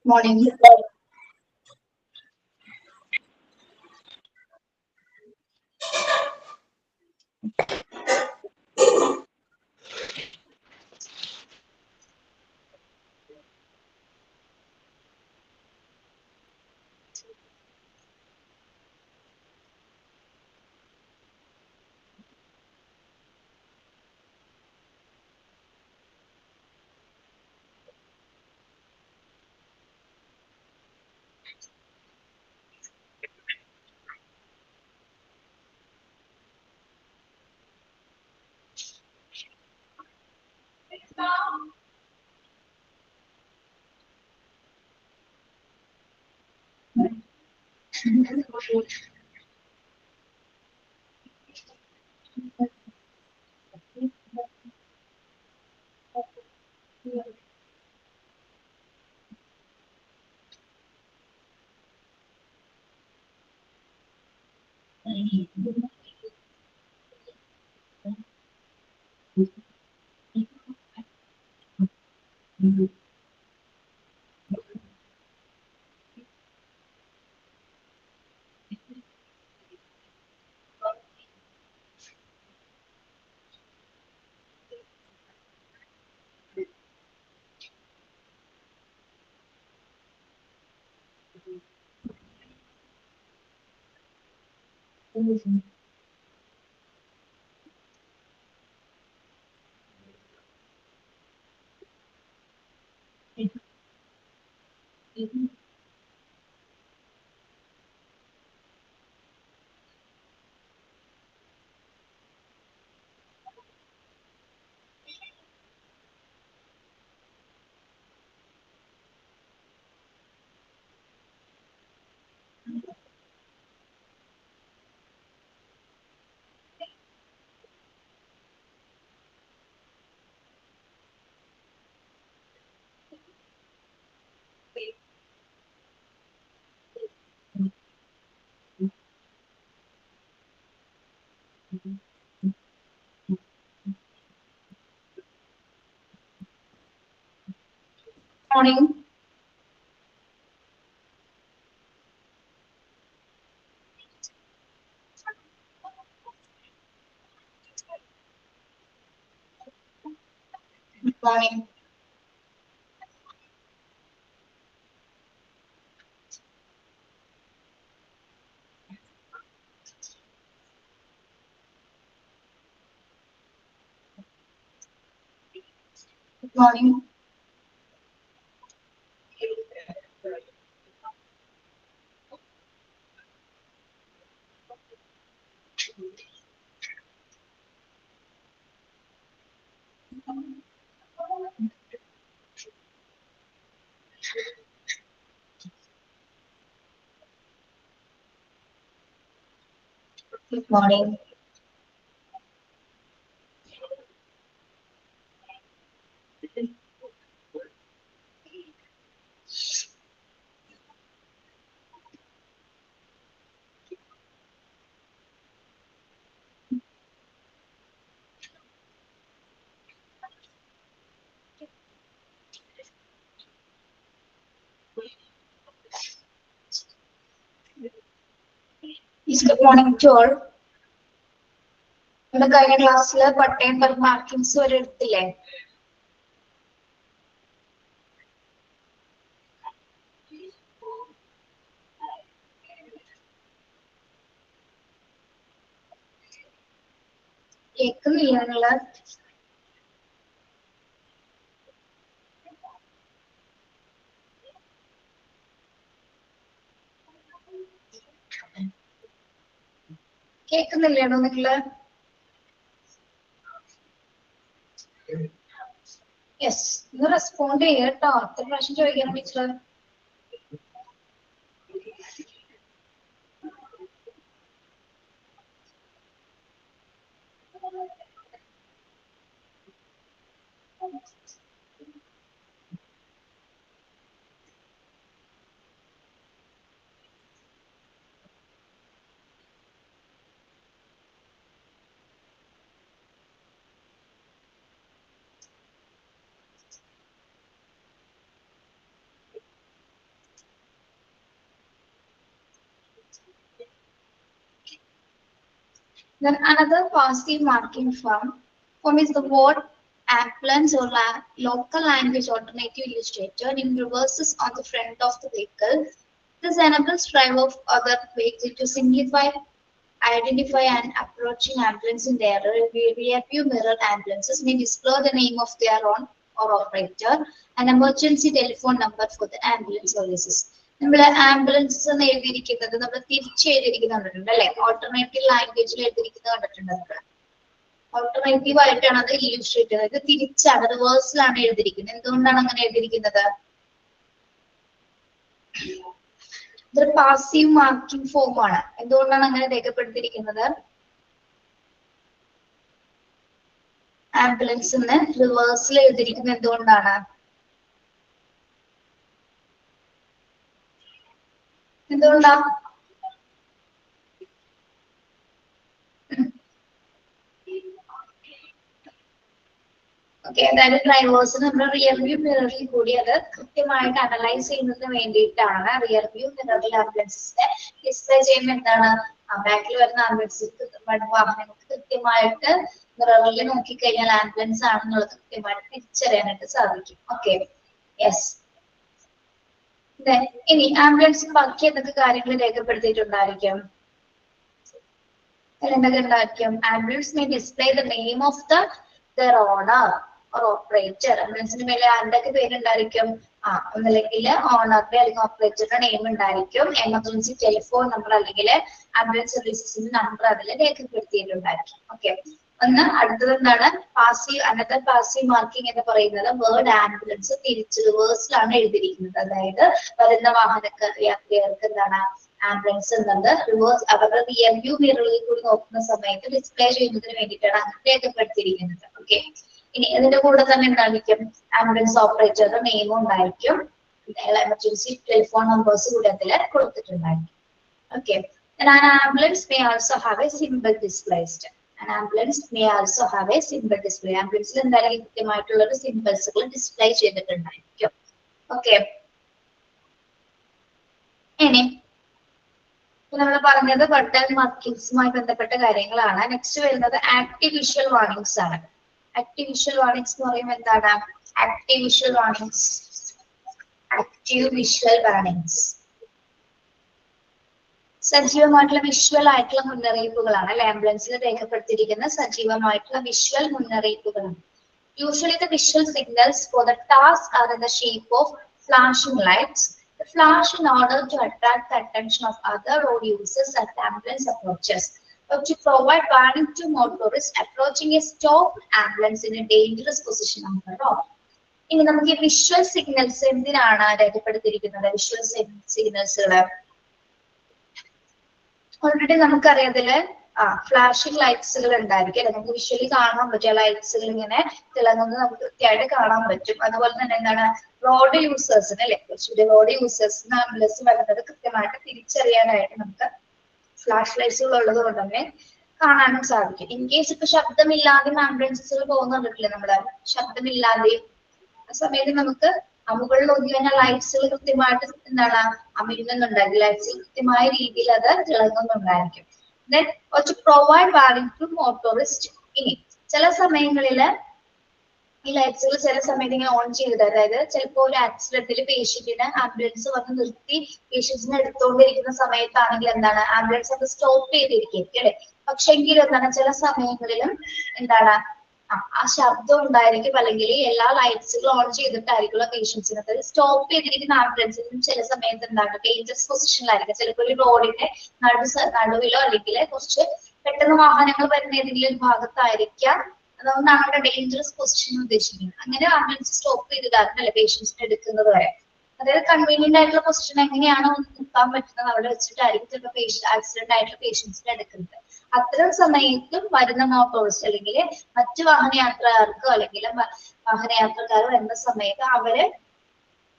Morning. Morning. Morning. Morning. Good morning. Yes, good morning to all. നമ്മുടെ കഴിഞ്ഞ ക്ലാസ്സിൽ പട്ടയം മാർക്കിങ്സ് വരെ എടുത്തില്ലേ? കേൾക്കുന്നില്ല നിങ്ങള്? കേൾക്കുന്നില്ലേണോ നിങ്ങള്? യെസ്, ഒന്ന് റെസ്പോണ്ട് ചെയ്യട്ടോ. എത്ര പ്രാവശ്യം ചോദിക്കണം teacher? Then another passive marking form is the word ambulance or local language alternative illustrated in reverses on the front of the vehicle. This enables driver of other vehicles to simplify, identify and approaching ambulance in their rear view mirror. Ambulances may display the name of their own or operator, an emergency telephone number for the ambulance services. നമ്മൾ ambulance എന്ന് എഴുതിയിരിക്കുന്നത് നമ്മൾ തിരിച്ച് എഴുതിയിരിക്കുന്നത് കണ്ടിട്ടുണ്ട് അല്ലെ, alternative ലാംഗ്വേജിൽ എഴുതിയിരിക്കുന്നത് കണ്ടിട്ടുണ്ട് നമ്മൾ. ഓൾട്ടർനേറ്റീവ് ആയിട്ടാണ് അത് ഇല്യൂസ്ട്രേറ്റ് ചെയ്യുന്നത്. ഇത് തിരിച്ചാണ്, റിവേഴ്സിലാണ് എഴുതിയിരിക്കുന്നത്. എന്തുകൊണ്ടാണ് അങ്ങനെ എഴുതിയിരിക്കുന്നത്? ഇതൊരു പാസീവ് മാർക്കിംഗ് ഫോം ആണ്. എന്തുകൊണ്ടാണ് അങ്ങനെ രേഖപ്പെടുത്തിയിരിക്കുന്നത്? ആംബുലൻസ് എന്ന് റിവേഴ്സിൽ എഴുതിയിരിക്കുന്നത് എന്തുകൊണ്ടാണ്? എന്തുകൊണ്ടാ? ഓക്കെ, അതായത് ഡ്രൈവേഴ്സ് നമ്മുടെ റിയർ വ്യൂ മിററിൽ കൂടി അത് കൃത്യമായിട്ട് അനലൈസ് ചെയ്യുന്നതിന് വേണ്ടിയിട്ടാണ് റിയർ വ്യൂ മിററിൽ ആംബുലൻസിനെ ഡിസ്പ്ലേ ചെയ്യുമ്പോൾ എന്താണ്, ബാക്കിൽ വരുന്ന ആംബുലൻസ് വാഹനങ്ങൾക്ക് കൃത്യമായിട്ട് മിററിൽ നോക്കിക്കഴിഞ്ഞാൽ ആംബുലൻസ് ആണെന്നുള്ളത് കൃത്യമായിട്ട് തിരിച്ചറിയാനായിട്ട് സാധിക്കും. Okay, yes. ഇനി ആംബുലൻസിൽ ബാക്കി എന്തൊക്കെ കാര്യങ്ങൾ രേഖപ്പെടുത്തിയിട്ടുണ്ടായിരിക്കും? എന്തൊക്കെ ഉണ്ടായിരിക്കും? Ambulance may display the name of their owner or operator. ആംബുലൻസിന് മേലെ ആരുടെയൊക്കെ പേരുണ്ടായിരിക്കും? ഒന്നല്ലെങ്കിൽ ഓണറുടെ അല്ലെങ്കിൽ ഓപ്പറേറ്ററുടെ നെയിം ഉണ്ടായിരിക്കും. എമർജൻസി ടെലിഫോൺ നമ്പർ അല്ലെങ്കിൽ ആംബുലൻസ് സർവീസസിന്റെ നമ്പർ അതിൽ രേഖപ്പെടുത്തിയിട്ടുണ്ടായിരിക്കും. ഓക്കെ, അടുത്തത് എന്താണ്? പാസീവ്. അനദർ പാസീവ് മാർക്കിംഗ് എന്ന് പറയുന്നത് വേർഡ് ആംബുലൻസ് തിരിച്ച് റിവേഴ്സിലാണ് എഴുതിയിരിക്കുന്നത്. അതായത് വരുന്ന യാത്രികർക്ക് എന്താണ്, ആംബുലൻസ് എന്നത് റിവേഴ്സ് അവരുടെ റിയർ വ്യൂ മിററിൽ കൂടി നോക്കുന്ന സമയത്ത് ഡിസ്പ്ലേ ചെയ്യുന്നതിന് വേണ്ടിയിട്ടാണ് അങ്ങനെ രേഖപ്പെടുത്തിയിരിക്കുന്നത്. ഓക്കെ, ഇനി ഇതിന്റെ കൂടെ തന്നെ ഉണ്ടായിരിക്കും ആംബുലൻസ് ഓപ്പറേറ്ററുടെ നെയിമും ഉണ്ടായിരിക്കും, എമർജൻസി ടെലിഫോൺ നമ്പേഴ്സ് കൂടി അതിൽ കൊടുത്തിട്ടുണ്ടായിരിക്കും. Okay, an ambulance may also have a symbol displayed. An ambulance may also have a symbol display. ആംബുലൻസിൽ എന്തായാലും കൃത്യമായിട്ടുള്ള ഒരു സിംബൽസുകൾ ഡിസ്പ്ലേ ചെയ്തിട്ടുണ്ടായിരിക്കും. ഓക്കെ, ഇനി നമ്മൾ പറഞ്ഞത് ബട്ടൺ മാർക്കിങ്സുമായി ബന്ധപ്പെട്ട കാര്യങ്ങളാണ്. നെക്സ്റ്റ് വരുന്നത് ആക്റ്റീവ് വിഷ്വൽ വാർണിംഗ്സ് ആണ്. ആക്റ്റീവ് വിഷ്വൽ വാർണിംഗ്സ് എന്ന് പറയുമ്പോൾ എന്താണ്? Active visual warnings, active visual warnings സജീവമായിട്ടുള്ള വിഷ്വൽ ആയിട്ടുള്ള മുന്നറിയിപ്പുകളാണ് അല്ലെ, ആംബുലൻസിൽ രേഖപ്പെടുത്തിയിരിക്കുന്ന സജീവമായിട്ടുള്ള വിഷ്വൽ മുന്നറിയിപ്പുകളാണ്. Usually the visual signals for the task are in the shape of flashing lights. The flash in order to attract the attention of other road users as the ambulance approaches, or to provide warning to motorists approaching a stopped ambulance in a dangerous position on the road. ഇനി നമുക്ക് ഈ visual signals എന്തിനാണ് രേഖപ്പെടുത്തിയിരിക്കുന്നത്? Visual സിഗ്നൽസുകള് already നമുക്കറിയാതില് flashing ലൈറ്റ്സുകൾ ഉണ്ടായിരിക്കും അല്ലെ, നമുക്ക് visually കാണാൻ പറ്റും. ലൈറ്റ്സുകൾ ഇങ്ങനെ തിളങ്ങുന്നത് നമുക്ക് കൃത്യമായിട്ട് കാണാൻ പറ്റും. അതുപോലെ തന്നെ എന്താണ്, റോഡ് യൂസേഴ്സിന് അല്ലെ, റോഡ് യൂസേഴ്സിന് ആംബുലൻസ് വരുന്നത് കൃത്യമായിട്ട് തിരിച്ചറിയാനായിട്ട് നമുക്ക് ഫ്ലാഷ് ലൈറ്റ്സുകൾ ഉള്ളത് കൊണ്ട് തന്നെ കാണാനും സാധിക്കും. ഇൻ കേസ് ഇപ്പൊ ശബ്ദമില്ലാതെയും ആംബുലൻസുകൾ പോകുന്നുണ്ടല്ലേ, നമ്മുടെ ശബ്ദമില്ലാതെയും ആ സമയത്ത് നമുക്ക് മുകളിൽ ഒതുങ്ങി കഴിഞ്ഞാൽ ലൈറ്റ്സുകൾ കൃത്യമായിട്ട് എന്താണ് അമിരുന്നുണ്ടായിരിക്കും. ലൈറ്റ്സ് കൃത്യമായ രീതിയിൽ അത് തിളങ്ങുന്നുണ്ടായിരിക്കും. Then or to provide warning to motorists. ഇനി ചില സമയങ്ങളില് ഈ ലൈറ്റ്സുകൾ ചില സമയത്ത് ഇങ്ങനെ ഓൺ ചെയ്തിട്ട്, അതായത് ചിലപ്പോൾ ഒരു ആക്സിഡന്റിൽ പേഷ്യന്റിന് ആംബുലൻസ് വന്ന് നിർത്തി പേഷ്യൻസിനെ എടുത്തുകൊണ്ടിരിക്കുന്ന സമയത്താണെങ്കിൽ എന്താണ്, ആംബുലൻസ് അത് സ്റ്റോപ്പ് ചെയ്തിരിക്കും അല്ലെ. പക്ഷെ എങ്കിലും എന്താണ്, ചില സമയങ്ങളിലും എന്താണ് ആ ശബ്ദം ഉണ്ടായിരിക്കും, അല്ലെങ്കിൽ എല്ലാ ലൈറ്റ്സുകളും ഓൺ ചെയ്തിട്ടായിരിക്കും പേഷ്യൻസിന്. അതായത് സ്റ്റോപ്പ് ചെയ്തിരിക്കുന്ന ആംബുലൻസിനും ചില സമയത്ത് എന്താണ് ഡേഞ്ചറസ് പൊസിഷനിലായിരിക്കും. ചിലപ്പോൾ ഒരു റോഡിന്റെ നടുവിലോ അല്ലെങ്കിൽ കുറച്ച് പെട്ടെന്ന് വാഹനങ്ങൾ വരുന്ന ഏതെങ്കിലും ഒരു ഭാഗത്തായിരിക്കാം. അതുകൊണ്ടാണ് അവിടെ ഡേഞ്ചറസ് പൊസിഷൻ ഉദ്ദേശിക്കുന്നത്. അങ്ങനെ ആംബുലൻസ് സ്റ്റോപ്പ് ചെയ്തിട്ടാണ് പേഷ്യൻസിനെ എടുക്കുന്നത് വരെ. അതായത് കൺവീനിയന്റ് ആയിട്ടുള്ള പൊസിഷൻ എങ്ങനെയാണോ നിർത്താൻ പറ്റുന്നത് അവിടെ വെച്ചിട്ടായിരിക്കും ചിലപ്പോൾ ആക്സിഡന്റ് ആയിട്ടുള്ള പേഷ്യൻസിനെ എടുക്കുന്നത്. അത്തരം സമയത്തും വരുന്ന മോട്ടോറിസ്റ്റ് അല്ലെങ്കിൽ മറ്റു വാഹനയാത്രക്കാർക്കോ അല്ലെങ്കിൽ വാഹനയാത്രക്കാർ വരുന്ന സമയത്ത് അവര്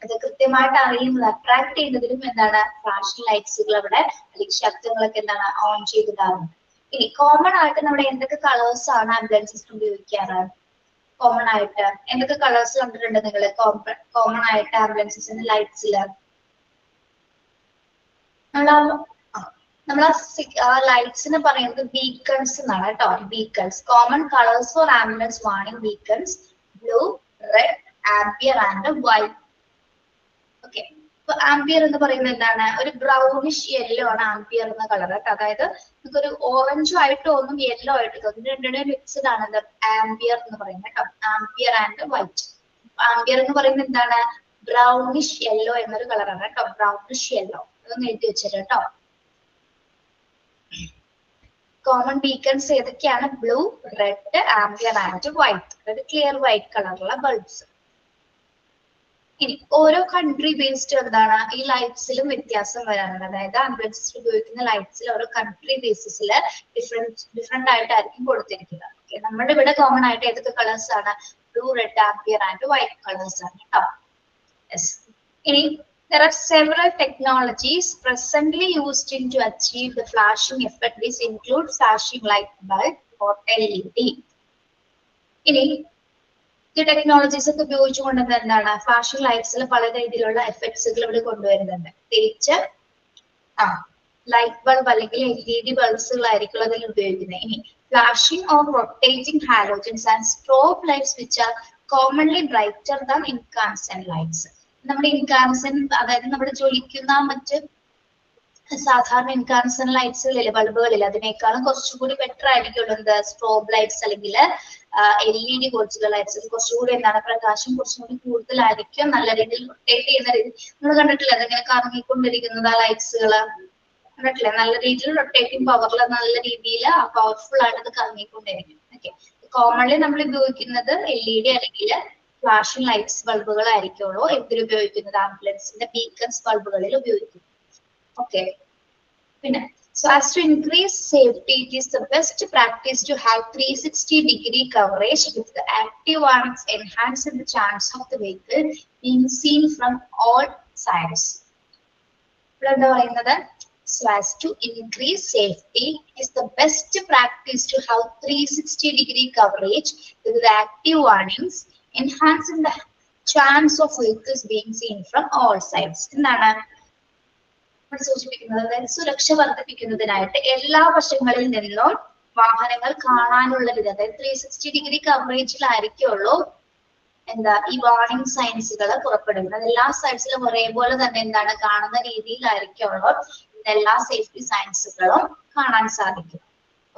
അത് കൃത്യമായിട്ട് അറിയുന്നത് അട്രാക്ട് ചെയ്യുന്നതിനും എന്താണ് ഫ്ലാഷിംഗ് ലൈറ്റ്സുകൾ അവിടെ അല്ലെങ്കിൽ ശബ്ദങ്ങളൊക്കെ എന്താണ് ഓൺ ചെയ്തിടാറുണ്ട്. ഇനി കോമൺ ആയിട്ട് നമ്മുടെ എന്തൊക്കെ കളേഴ്സ് ആണ് ആംബുലൻസിൽ ഉപയോഗിക്കാറ്? കോമൺ ആയിട്ട് എന്തൊക്കെ കളേഴ്സ് കണ്ടിട്ടുണ്ട് നിങ്ങൾ കോമൺ ആയിട്ട് ആംബുലൻസിന്റെ ലൈറ്റ്സില്? നമ്മൾ ആ ലൈറ്റ്സിന് പറയുന്നത് ബീക്കൺസ് എന്നാണ് കേട്ടോ. Beacons. Common colours for ambulance warning beacons blue, red, amber and white. Okay, അപ്പൊ ആംബിയർ എന്ന് പറയുന്നത് എന്താണ്? ഒരു ബ്രൗണിഷ് യെല്ലോ ആണ് ആംബിയർ എന്ന കളർ കേട്ടോ. അതായത് നമുക്ക് ഒരു ഓറഞ്ചും ആയിട്ട് തോന്നും, യെല്ലോ ആയിട്ട് തോന്നും, രണ്ടിനും മിക്സ്ഡ് ആണ് എന്ത് ആംബിയർ എന്ന് പറയുന്നത് കേട്ടോ. Ampere and white. ആംബിയർ എന്ന് പറയുന്നത് എന്താണ്? ബ്രൗണിഷ് യെല്ലോ എന്നൊരു കളറാണ് കേട്ടോ. Brownish yellow. അതൊന്ന് എഴുതി വെച്ചിട്ട് കേട്ടോ. കോമൺ ബീക്കൺസ് ഏതൊക്കെയാണ്? Blue, red, amber and white. അതായത് ക്ലിയർ വൈറ്റ് കളറുള്ള ബൾബ്സ്. ഇനി ഓരോ കൺട്രി ബേസ്ഡ് എന്താണ് ഈ ലൈറ്റ്സിലും വ്യത്യാസം വരാറുണ്ട്. അതായത് ആംബുലൻസിൽ ഉപയോഗിക്കുന്ന ലൈറ്റ്സിൽ ഓരോ കൺട്രി ബേസിസിൽ ഡിഫറെന്റ് ആയിട്ടായിരിക്കും കൊടുത്തിരിക്കുന്നത്. ഓക്കെ, നമ്മുടെ ഇവിടെ കോമൺ ആയിട്ട് ഏതൊക്കെ കളേഴ്സ് ആണ്? Blue, red, amber and white colours ആണ് കേട്ടോ. യെസ്. ഇനി there are several technologies presently used to achieve the flashing effect. These include flashing light bulb or LED. ഇനി ഈ ടെക്നോളജീസ് ഒക്കെ ഉപയോഗിച്ചുകൊണ്ട് എന്താണ് ഫ്ലാഷിംഗ് ലൈറ്റ്സിൽ പല രീതിയിലുള്ള എഫക്ട്സുകൾ ഇവിടെ കൊണ്ടുവരുന്നുണ്ട്. തിരിച്ച് ലൈറ്റ് ബൾബ് അല്ലെങ്കിൽ LED ബൾബ്സുകളായിരിക്കും അതിൽ ഉപയോഗിക്കുന്നത്. ഇനി flashing or rotating halogens and strobe lights which are commonly brighter than incandescent lights. നമ്മുടെ ഇൻകാൻസെന്റ് അതായത് നമ്മുടെ ജ്വലിക്കുന്ന മറ്റ് സാധാരണ ഇൻകാൻസെന്റ് ലൈറ്റ്സുകളിൽ ബൾബുകളിൽ അതിനേക്കാളും കുറച്ചുകൂടി ബെറ്റർ ആയിരിക്കുള്ളൂ എന്ത് സ്ട്രോബ് ലൈറ്റ്സ് അല്ലെങ്കിൽ LED പോലത്തുള്ള ലൈറ്റ്സ്. കുറച്ചുകൂടി എന്താണ് പ്രകാശം കുറച്ചുകൂടി കൂടുതലായിരിക്കും, നല്ല രീതിയിൽ റൊട്ടേറ്റ് ചെയ്യുന്ന രീതി. നമ്മൾ കണ്ടിട്ടില്ല അതിങ്ങനെ കറങ്ങിക്കൊണ്ടിരിക്കുന്നത് ആ ലൈറ്റ്സുകൾ കണ്ടിട്ടില്ലേ? നല്ല രീതിയിൽ റൊട്ടേറ്റിംഗ് പവറിൽ നല്ല രീതിയിൽ പവർഫുൾ ആയിട്ട് അത് കറങ്ങിക്കൊണ്ടിരിക്കും. ഓക്കെ, കോമൺലി നമ്മൾ ഉപയോഗിക്കുന്നത് LED അല്ലെങ്കിൽ ഫ്ലാഷിംഗ് ലൈറ്റ്സ് ബൾബുകളായിരിക്കുള്ളൂ. എന്തിൽ ഉപയോഗിക്കുന്നത്? ആംബുലൻസിന്റെ ബീക്കൺസ് ബൾബുകളിൽ ഉപയോഗിക്കുന്നു. ഓക്കെ, പിന്നെ so as to increase safety, it is the best practice to have 360-degree coverage with the active warnings enhancing the chance of the vehicle being seen from all sides. എന്താ പറയുന്നത്? So as to increase safety, it is the best practice to have 360-degree coverage with the active warnings enhancing the chance of vehicles being seen from all sides. എന്താണ് സൂചിപ്പിക്കുന്നത്? അതായത് സുരക്ഷ വർദ്ധിപ്പിക്കുന്നതിനായിട്ട് എല്ലാ വശങ്ങളിൽ നിന്നും വാഹനങ്ങൾ കാണാനുള്ള വിധം, അതായത് 360-degree കവറേജിലായിരിക്കുള്ളൂ എന്താ ഈ വാർണിംഗ് സൈൻസുകൾ പുറപ്പെടുന്നത്. എല്ലാ സൈഡ്സിലും ഒരേപോലെ തന്നെ എന്താണ് കാണുന്ന രീതിയിലായിരിക്കുള്ളൂ എല്ലാ സേഫ്റ്റി സൈൻസുകളും കാണാൻ സാധിക്കും.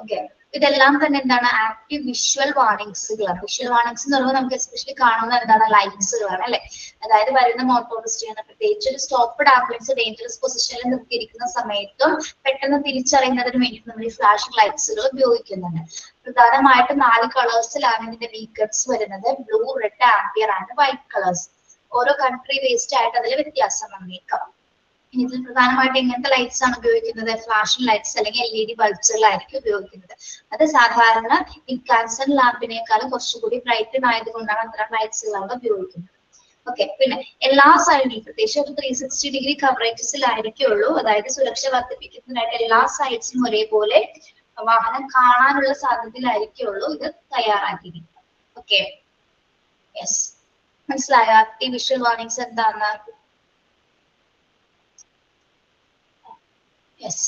ഓക്കെ, ഇതെല്ലാം തന്നെ എന്താണ് ആക്റ്റീവ് വിഷ്വൽ വാർണിംഗ്സുകളാണ്. വിഷ്വൽ വാർണിംഗ്സ് എന്ന് പറയുമ്പോൾ നമുക്ക് എസ്പെഷ്യലി കാണുന്ന എന്താണ് ലൈറ്റ്സുകളാണ് അല്ലെ. അതായത് വരുന്ന മോട്ടോറിസ്റ്റുകൾ പ്രത്യേകിച്ച് ഒരു സ്റ്റോപ്പ്ഡ് ആംബുലൻസ് ഡേഞ്ചറസ് പൊസിഷനിൽ നിർത്തിയിരിക്കുന്ന സമയത്തും പെട്ടെന്ന് തിരിച്ചറിയുന്നതിന് വേണ്ടി നമ്മൾ ഈ ഫ്ലാഷിംഗ് ലൈറ്റ്സുകൾ ഉപയോഗിക്കുന്നുണ്ട്. പ്രധാനമായിട്ടും 4 കളേഴ്സിലാണ് ഇതിന്റെ ബീക്കൺസ് വരുന്നത്: blue, red, amber and white colours. ഓരോ കൺട്രി ബേസ്ഡ് ആയിട്ട് അതിൽ വ്യത്യാസം വന്നേക്കാം. ഇതിൽ പ്രധാനമായിട്ട് എങ്ങനത്തെ ലൈറ്റ്സ് ആണ് ഉപയോഗിക്കുന്നത്? ഫ്ലാഷിംഗ് ലൈറ്റ്സ് അല്ലെങ്കിൽ LED ബൾബ്സുകളായിരിക്കും ഉപയോഗിക്കുന്നത്. അത് സാധാരണ ഇൻകാൻസെന്റ് ലാമ്പിനേക്കാളും കുറച്ചുകൂടി ബ്രൈറ്റൻ ആയതുകൊണ്ടാണ് അത്തരം ലൈറ്റ്സുകളാണ് ഉപയോഗിക്കുന്നത്. ഓക്കെ, പിന്നെ എല്ലാ സൈഡിലും പ്രത്യേകിച്ച് ഒരു 360-degree കവറേജസിലായിരിക്കുള്ളൂ. അതായത് സുരക്ഷ വർദ്ധിപ്പിക്കുന്നതിനായിട്ട് എല്ലാ സൈഡ്സിലും ഒരേപോലെ വാഹനം കാണാനുള്ള സാധ്യതയിലായിരിക്കുള്ളൂ ഇത് തയ്യാറാക്കിയിരിക്കുന്നത്. ഓക്കെ, യെസ്, മനസ്സിലായോ ആക്റ്റീവ് വിഷ്വൽ വാർണിംഗ്സ് എന്താന്ന്? യെസ്.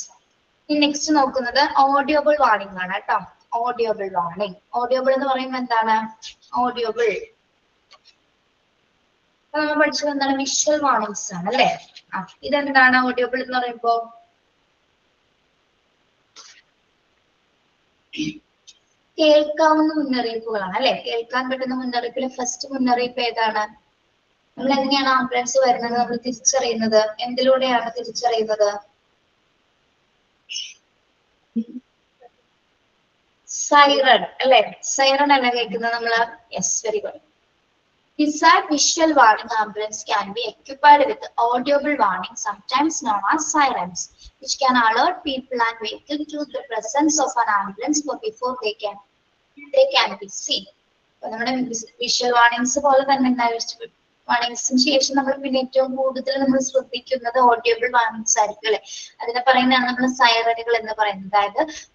നെക്സ്റ്റ് നോക്കുന്നത് ഓഡിയോബിൾ വാർണിംഗ് ആണ് കേട്ടോ. ഓഡിയോബിൾ വാർണിംഗ്. ഓഡിയോബിൾ എന്ന് പറയുമ്പോൾ എന്താണ്? ഓഡിയോബിൾ നമ്മൾ പഠിച്ചത് എന്താണ്? വിഷ്വൽ വാർണിംഗ്സ് ആണ് അല്ലെ. ഇതെന്താണ് ഓഡിയോബിൾ എന്ന് പറയുമ്പോ? കേൾക്കാവുന്ന മുന്നറിയിപ്പുകളാണ് അല്ലെ. കേൾക്കാൻ പറ്റുന്ന മുന്നറിയിപ്പിലെ ഫസ്റ്റ് മുന്നറിയിപ്പ് ഏതാണ്? നമ്മൾ എങ്ങനെയാണ് ആംബുലൻസ് വരുന്നത് നമ്മൾ തിരിച്ചറിയുന്നത്? എന്തിലൂടെയാണ് തിരിച്ചറിയുന്നത്? സൈറൺ അല്ലെ. സൈറൺ അല്ല കേൾക്കുന്നത് നമ്മള്. Yes, very good. Desired visual warning ambulance can be equipped with audible warning, sometimes known as sirens, which can alert people and vehicles to the presence of an ambulance before they can be seen. നമ്മുടെ visual warnings പോലെ തന്നെ വാർണിംഗ്സിന് ശേഷം നമ്മൾ പിന്നെ ഏറ്റവും കൂടുതൽ നമ്മൾ ശ്രദ്ധിക്കുന്നത് ഓഡിയോബിൾ വാർണിംഗ്സ് ആയിരിക്കും അല്ലെ. അതിനെ പറയുന്നതാണ് നമ്മൾ സൈറനുകൾ എന്ന് പറയുന്നത്.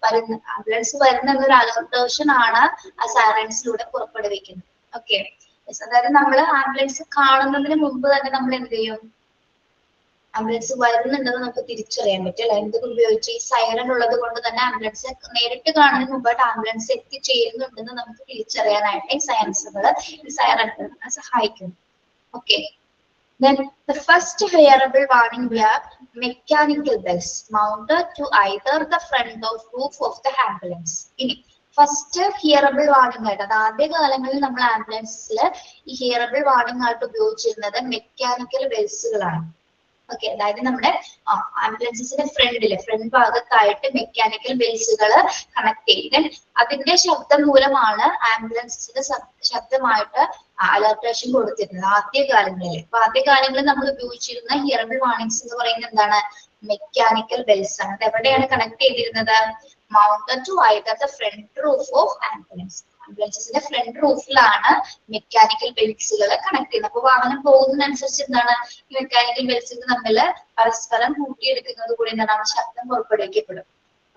അതായത് ആംബുലൻസ് വരുന്ന ഒരു അലർട്ടേഷൻ ആണ് ആ സൈറൻസിലൂടെ പുറപ്പെടുവിക്കുന്നത്. ഓക്കെ, അതായത് നമ്മൾ ആംബുലൻസ് കാണുന്നതിന് മുമ്പ് തന്നെ നമ്മൾ എന്ത് ചെയ്യും? ആംബുലൻസ് വരുന്നുണ്ടെന്ന് നമുക്ക് തിരിച്ചറിയാൻ പറ്റില്ല. എന്തൊക്കെ ഉപയോഗിച്ച് ഈ സൈറൻ ഉള്ളത് കൊണ്ട് തന്നെ ആംബുലൻസ് നേരിട്ട് കാണുന്നതിന് മുമ്പായിട്ട് ആംബുലൻസ് എത്തിച്ചേരുന്നുണ്ടെന്ന് നമുക്ക് തിരിച്ചറിയാനായിട്ട് ഈ സയൻസുകൾ ഈ സൈറൻ സഹായിക്കുന്നു. Okay. Then the first hearable warning were mechanical bells mounted to either the front or roof of the ambulance. ഇനി ഫസ്റ്റ് ഹിയറബിൾ വാർണിംഗ് ആയിട്ട്, അത് ആദ്യകാലങ്ങളിൽ നമ്മൾ ആംബുലൻസിൽ ഈ ഹിയറബിൾ വാർണിംഗ് ആയിട്ട് ഉപയോഗിച്ചിരുന്നത് മെക്കാനിക്കൽ ബെൽസുകളാണ്. ഓക്കെ, അതായത് നമ്മുടെ ആംബുലൻസിന്റെ ഫ്രണ്ട് ഭാഗത്തായിട്ട് മെക്കാനിക്കൽ ബെൽസുകൾ കണക്ട് ചെയ്ത് അതിന്റെ ശബ്ദം മൂലമാണ് ആംബുലൻസിന്റെ ശബ്ദമായിട്ട് അലർട്ടേഷൻ കൊടുത്തിരുന്നത് ആദ്യകാലങ്ങളിൽ. അപ്പൊ ആദ്യകാലങ്ങളിൽ നമ്മൾ ഉപയോഗിച്ചിരുന്ന ഹിയറബിൾ വാർണിംഗ്സ് എന്ന് പറയുന്നത് എന്താണ്? മെക്കാനിക്കൽ ബെൽസ് ആണ്. അത് എവിടെയാണ് കണക്ട് ചെയ്തിരുന്നത്? Mounted to either the front roof of ambulance. ആംബുലൻസിന്റെ ഫ്രണ്ട് റൂഫിലാണ് മെക്കാനിക്കൽ ബെൽസുകൾ കണക്ട് ചെയ്യുന്നത്. അപ്പൊ വാഹനം പോകുന്നതിനനുസരിച്ച് എന്താണ് ഈ മെക്കാനിക്കൽ ബെൽസുകൾ തമ്മിൽ പരസ്പരം കൂട്ടിയെടുക്കുന്നത് കൂടി എന്താണ് ശബ്ദം പുറപ്പെടുവിക്കപ്പെടും.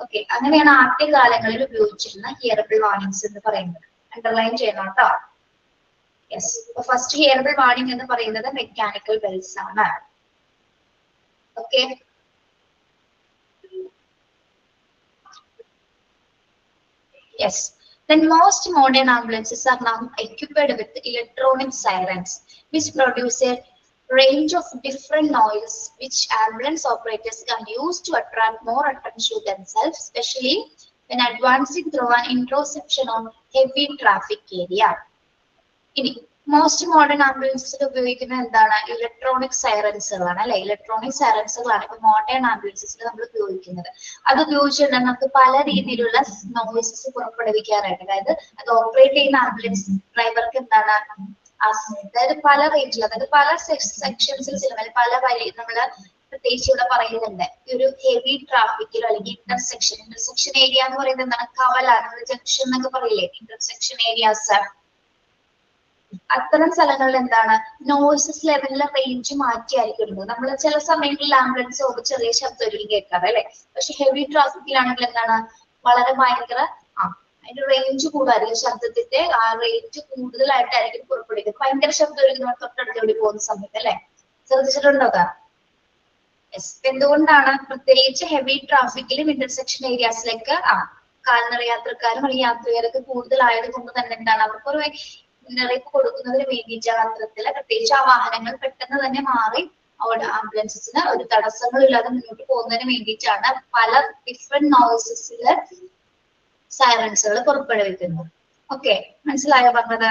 ഓക്കെ, അങ്ങനെയാണ് ആദ്യകാലങ്ങളിൽ ഉപയോഗിച്ചിരുന്ന ഹിയറബിൾ വാർണിംഗ്സ് എന്ന് പറയുന്നത്. അണ്ടർലൈൻ ചെയ്യണം കേട്ടോ. യെസ്, ഫസ്റ്റ് ഹിയറബിൾ വാർണിംഗ് എന്ന് പറയുന്നത് മെക്കാനിക്കൽ ബെൽസ് ആണ്. Okay, yes. Then most modern ambulances are now equipped with electronic sirens, which produce a range of different noise, which ambulance operators can use to attract more attention to themselves, especially when advancing through an intersection on heavy traffic area. ഇനി most modern ആംബുലൻസിൽ ഉപയോഗിക്കുന്നത് എന്താണ്? Electronic സൈറൻസുകളാണ് അല്ലെ. Electronic സൈറൻസുകളാണ് ഇപ്പൊ modern ആംബുലൻസിൽ നമ്മൾ ഉപയോഗിക്കുന്നത്. അത് ഉപയോഗിച്ചിട്ട് നമുക്ക് പല രീതിയിലുള്ള നോയിസസ് പുറപ്പെടുവിക്കാനായിട്ട്, അതായത് അത് ഓപ്പറേറ്റ് ചെയ്യുന്ന ആംബുലൻസ് ഡ്രൈവർക്ക് എന്താണ് അതായത് പല റേഞ്ചിൽ, അതായത് പല സെക്ഷൻസിൽ ചിലപ്പോൾ പല വഴി നമ്മള് പ്രത്യേകിച്ച് ഇവിടെ പറയുന്നുണ്ട്. ഈ ഒരു ഹെവി ട്രാഫിക്കിലോ അല്ലെങ്കിൽ ഇന്റർസെക്ഷൻ ഏരിയ എന്ന് പറയുന്നത് എന്താണ്? കവലാണ്, ജംഗ്ഷൻ എന്നൊക്കെ പറയില്ലേ, ഇന്റർസെക്ഷൻ ഏരിയാസ്. അത്തരം സ്ഥലങ്ങളിൽ എന്താണ് നോയിസസ് ലെവലിലെ റേഞ്ച് മാറ്റിയായിരിക്കും ഇടുന്നത്. നമ്മൾ ചില സമയങ്ങളിൽ ആംബുലൻസ് പോകുമ്പോൾ ചെറിയ ശബ്ദം കേൾക്കാറ് അല്ലെ. പക്ഷെ ഹെവി ട്രാഫിക്കിലാണെങ്കിൽ എന്താണ് വളരെ ഭയങ്കര അതിന്റെ റേഞ്ച് കൂടായിരിക്കും, ശബ്ദത്തിന്റെ ആ റേഞ്ച് കൂടുതലായിട്ടായിരിക്കും പുറപ്പെടുവിക്കുന്നത്. ഭയങ്കര ശബ്ദം ഒരുക്കുന്ന തൊട്ടടുത്തോടി പോകുന്ന സമയത്ത് അല്ലെ. ശ്രദ്ധിച്ചിട്ടുണ്ടോ? എന്തുകൊണ്ടാണ്? പ്രത്യേകിച്ച് ഹെവി ട്രാഫിക്കിലും ഇന്റർസെക്ഷൻ ഏരിയാസിലേക്ക് കാൽനട യാത്രക്കാരും അല്ലെങ്കിൽ യാത്രികരൊക്കെ കൂടുതലായത് കൊണ്ട് തന്നെ എന്താണ് അവർക്കൊരു മുന്നറിയിപ്പ് കൊടുക്കുന്നതിന് വേണ്ടിയിട്ടാണ് അത്തരത്തില് പ്രത്യേകിച്ച് ആ വാഹനങ്ങൾ പെട്ടെന്ന് തന്നെ മാറി അവിടെ ആംബുലൻസിന് ഒരു തടസ്സങ്ങളില്ലാതെ മുന്നോട്ട് പോകുന്നതിന് വേണ്ടിയിട്ടാണ് പല ഡിഫറെന്റ് നോയിസസില് സൈറൻസുകൾ പുറപ്പെടുവിക്കുന്നത്. ഓക്കെ, മനസ്സിലായോ പറഞ്ഞത്?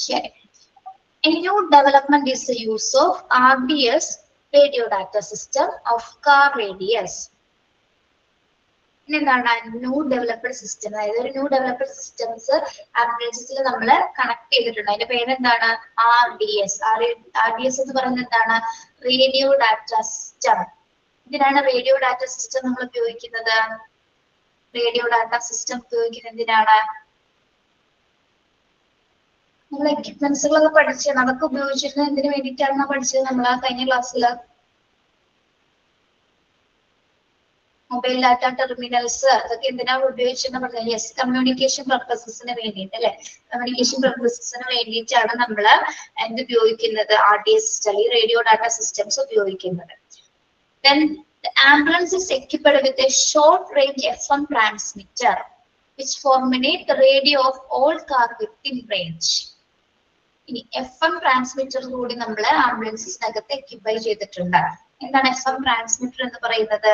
ശരി. A new development is the use of RDS, radio data system of car radius. എന്താണ് ന്യൂ ഡെവലപ്ഡ് സിസ്റ്റം? അതായത് ഒരു ന്യൂ ഡെവലപ്ഡ് സിസ്റ്റംസ് ആംബുലൻസിൽ നമ്മൾ കണക്ട് ചെയ്തിട്ടുണ്ട്. അതിന്റെ പേര് എന്താണ്? RDS. RDS എന്ന് പറയുന്നത് എന്താണ്? Radio data system. എന്തിനാണ് റേഡിയോ ഡാറ്റ സിസ്റ്റം നമ്മൾ ഉപയോഗിക്കുന്നത്? റേഡിയോ ഡാറ്റ സിസ്റ്റം ഉപയോഗിക്കുന്നത് എന്തിനാണ്? നമ്മൾ എക്യുപ്മെന്റ്സുകളൊക്കെ പഠിച്ചാണ്, അതൊക്കെ ഉപയോഗിച്ചിരുന്നത് എന്തിനു വേണ്ടിയിട്ടാണ് പഠിച്ചത് നമ്മൾ ആ കഴിഞ്ഞ ക്ലാസ്സിൽ? മൊബൈൽ ഡാറ്റ ടെർമിനൽസ് അതൊക്കെ എന്തിനാണ് ഉപയോഗിച്ചെന്ന് പറഞ്ഞാൽ യെസ്, കമ്മ്യൂണിക്കേഷൻ പർപ്പസസിന് വേണ്ടിയിട്ട് അല്ലെ. കമ്മ്യൂണിക്കേഷൻ പർപ്പസസിന് വേണ്ടിയിട്ടാണ് നമ്മൾ എന്ത് ഉപയോഗിക്കുന്നത്? RDS അല്ലെങ്കിൽ റേഡിയോ ഡാറ്റ സിസ്റ്റംസ് ഉപയോഗിക്കുന്നത്. Then the ambulance is equipped with a short range FM transmitter which formulate the radio of all car within range. ഇനി FM ട്രാൻസ്മിറ്റർ കൂടി നമ്മൾ ആംബുലൻസിനകത്ത് എക്യുപ്പൈ ചെയ്തിട്ടുണ്ട്. എന്താണ് FM ട്രാൻസ്മിറ്റർ എന്ന് പറയുന്നത്?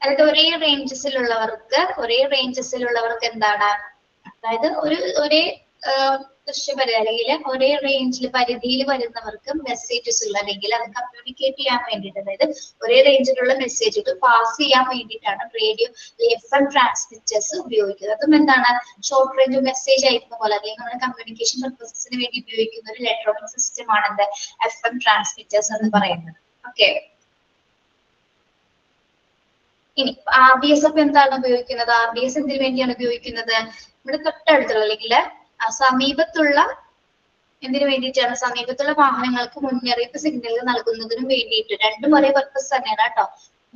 അതായത് ഒരേ റേഞ്ചസിലുള്ളവർക്ക് എന്താണ്, അതായത് ഒരേ ദൃശ്യപരി അല്ലെങ്കിൽ ഒരേ റേഞ്ചിൽ പരിധിയിൽ വരുന്നവർക്ക് മെസ്സേജസ് ഉള്ള അല്ലെങ്കിൽ അത് കമ്മ്യൂണിക്കേറ്റ് ചെയ്യാൻ വേണ്ടിയിട്ട്, അതായത് ഒരേ റേഞ്ചിലുള്ള മെസ്സേജുകൾ പാസ് ചെയ്യാൻ വേണ്ടിയിട്ടാണ് റേഡിയോ FM ട്രാൻസ്മിറ്റേഴ്സ് ഉപയോഗിക്കുന്നത്. അതും എന്താണ് ഷോർട്ട് റേഞ്ച് മെസ്സേജ് അയക്കുന്ന പോലെ അല്ലെങ്കിൽ നമ്മുടെ കമ്മ്യൂണിക്കേഷൻ പർപ്പസിന് വേണ്ടി ഉപയോഗിക്കുന്ന ഒരു ഇലക്ട്രോണിക് സിസ്റ്റം ആണ് എന്ത് FM ട്രാൻസ്മിറ്റേഴ്സ് എന്ന് പറയുന്നത്. ഓക്കെ, ഇനി RDS ഒക്കെ എന്താണ് ഉപയോഗിക്കുന്നത്? RDS എന്തിനു വേണ്ടിയാണ് ഉപയോഗിക്കുന്നത്? നമ്മുടെ തൊട്ടടുത്തുള്ള അല്ലെങ്കിൽ സമീപത്തുള്ള എന്തിനു വേണ്ടിയിട്ടാണ്? സമീപത്തുള്ള വാഹനങ്ങൾക്ക് മുന്നറിയിപ്പ് സിഗ്നൽ നൽകുന്നതിനും വേണ്ടിയിട്ട്. രണ്ടും ഒരേ പർപ്പസ് തന്നെയാണ് കേട്ടോ.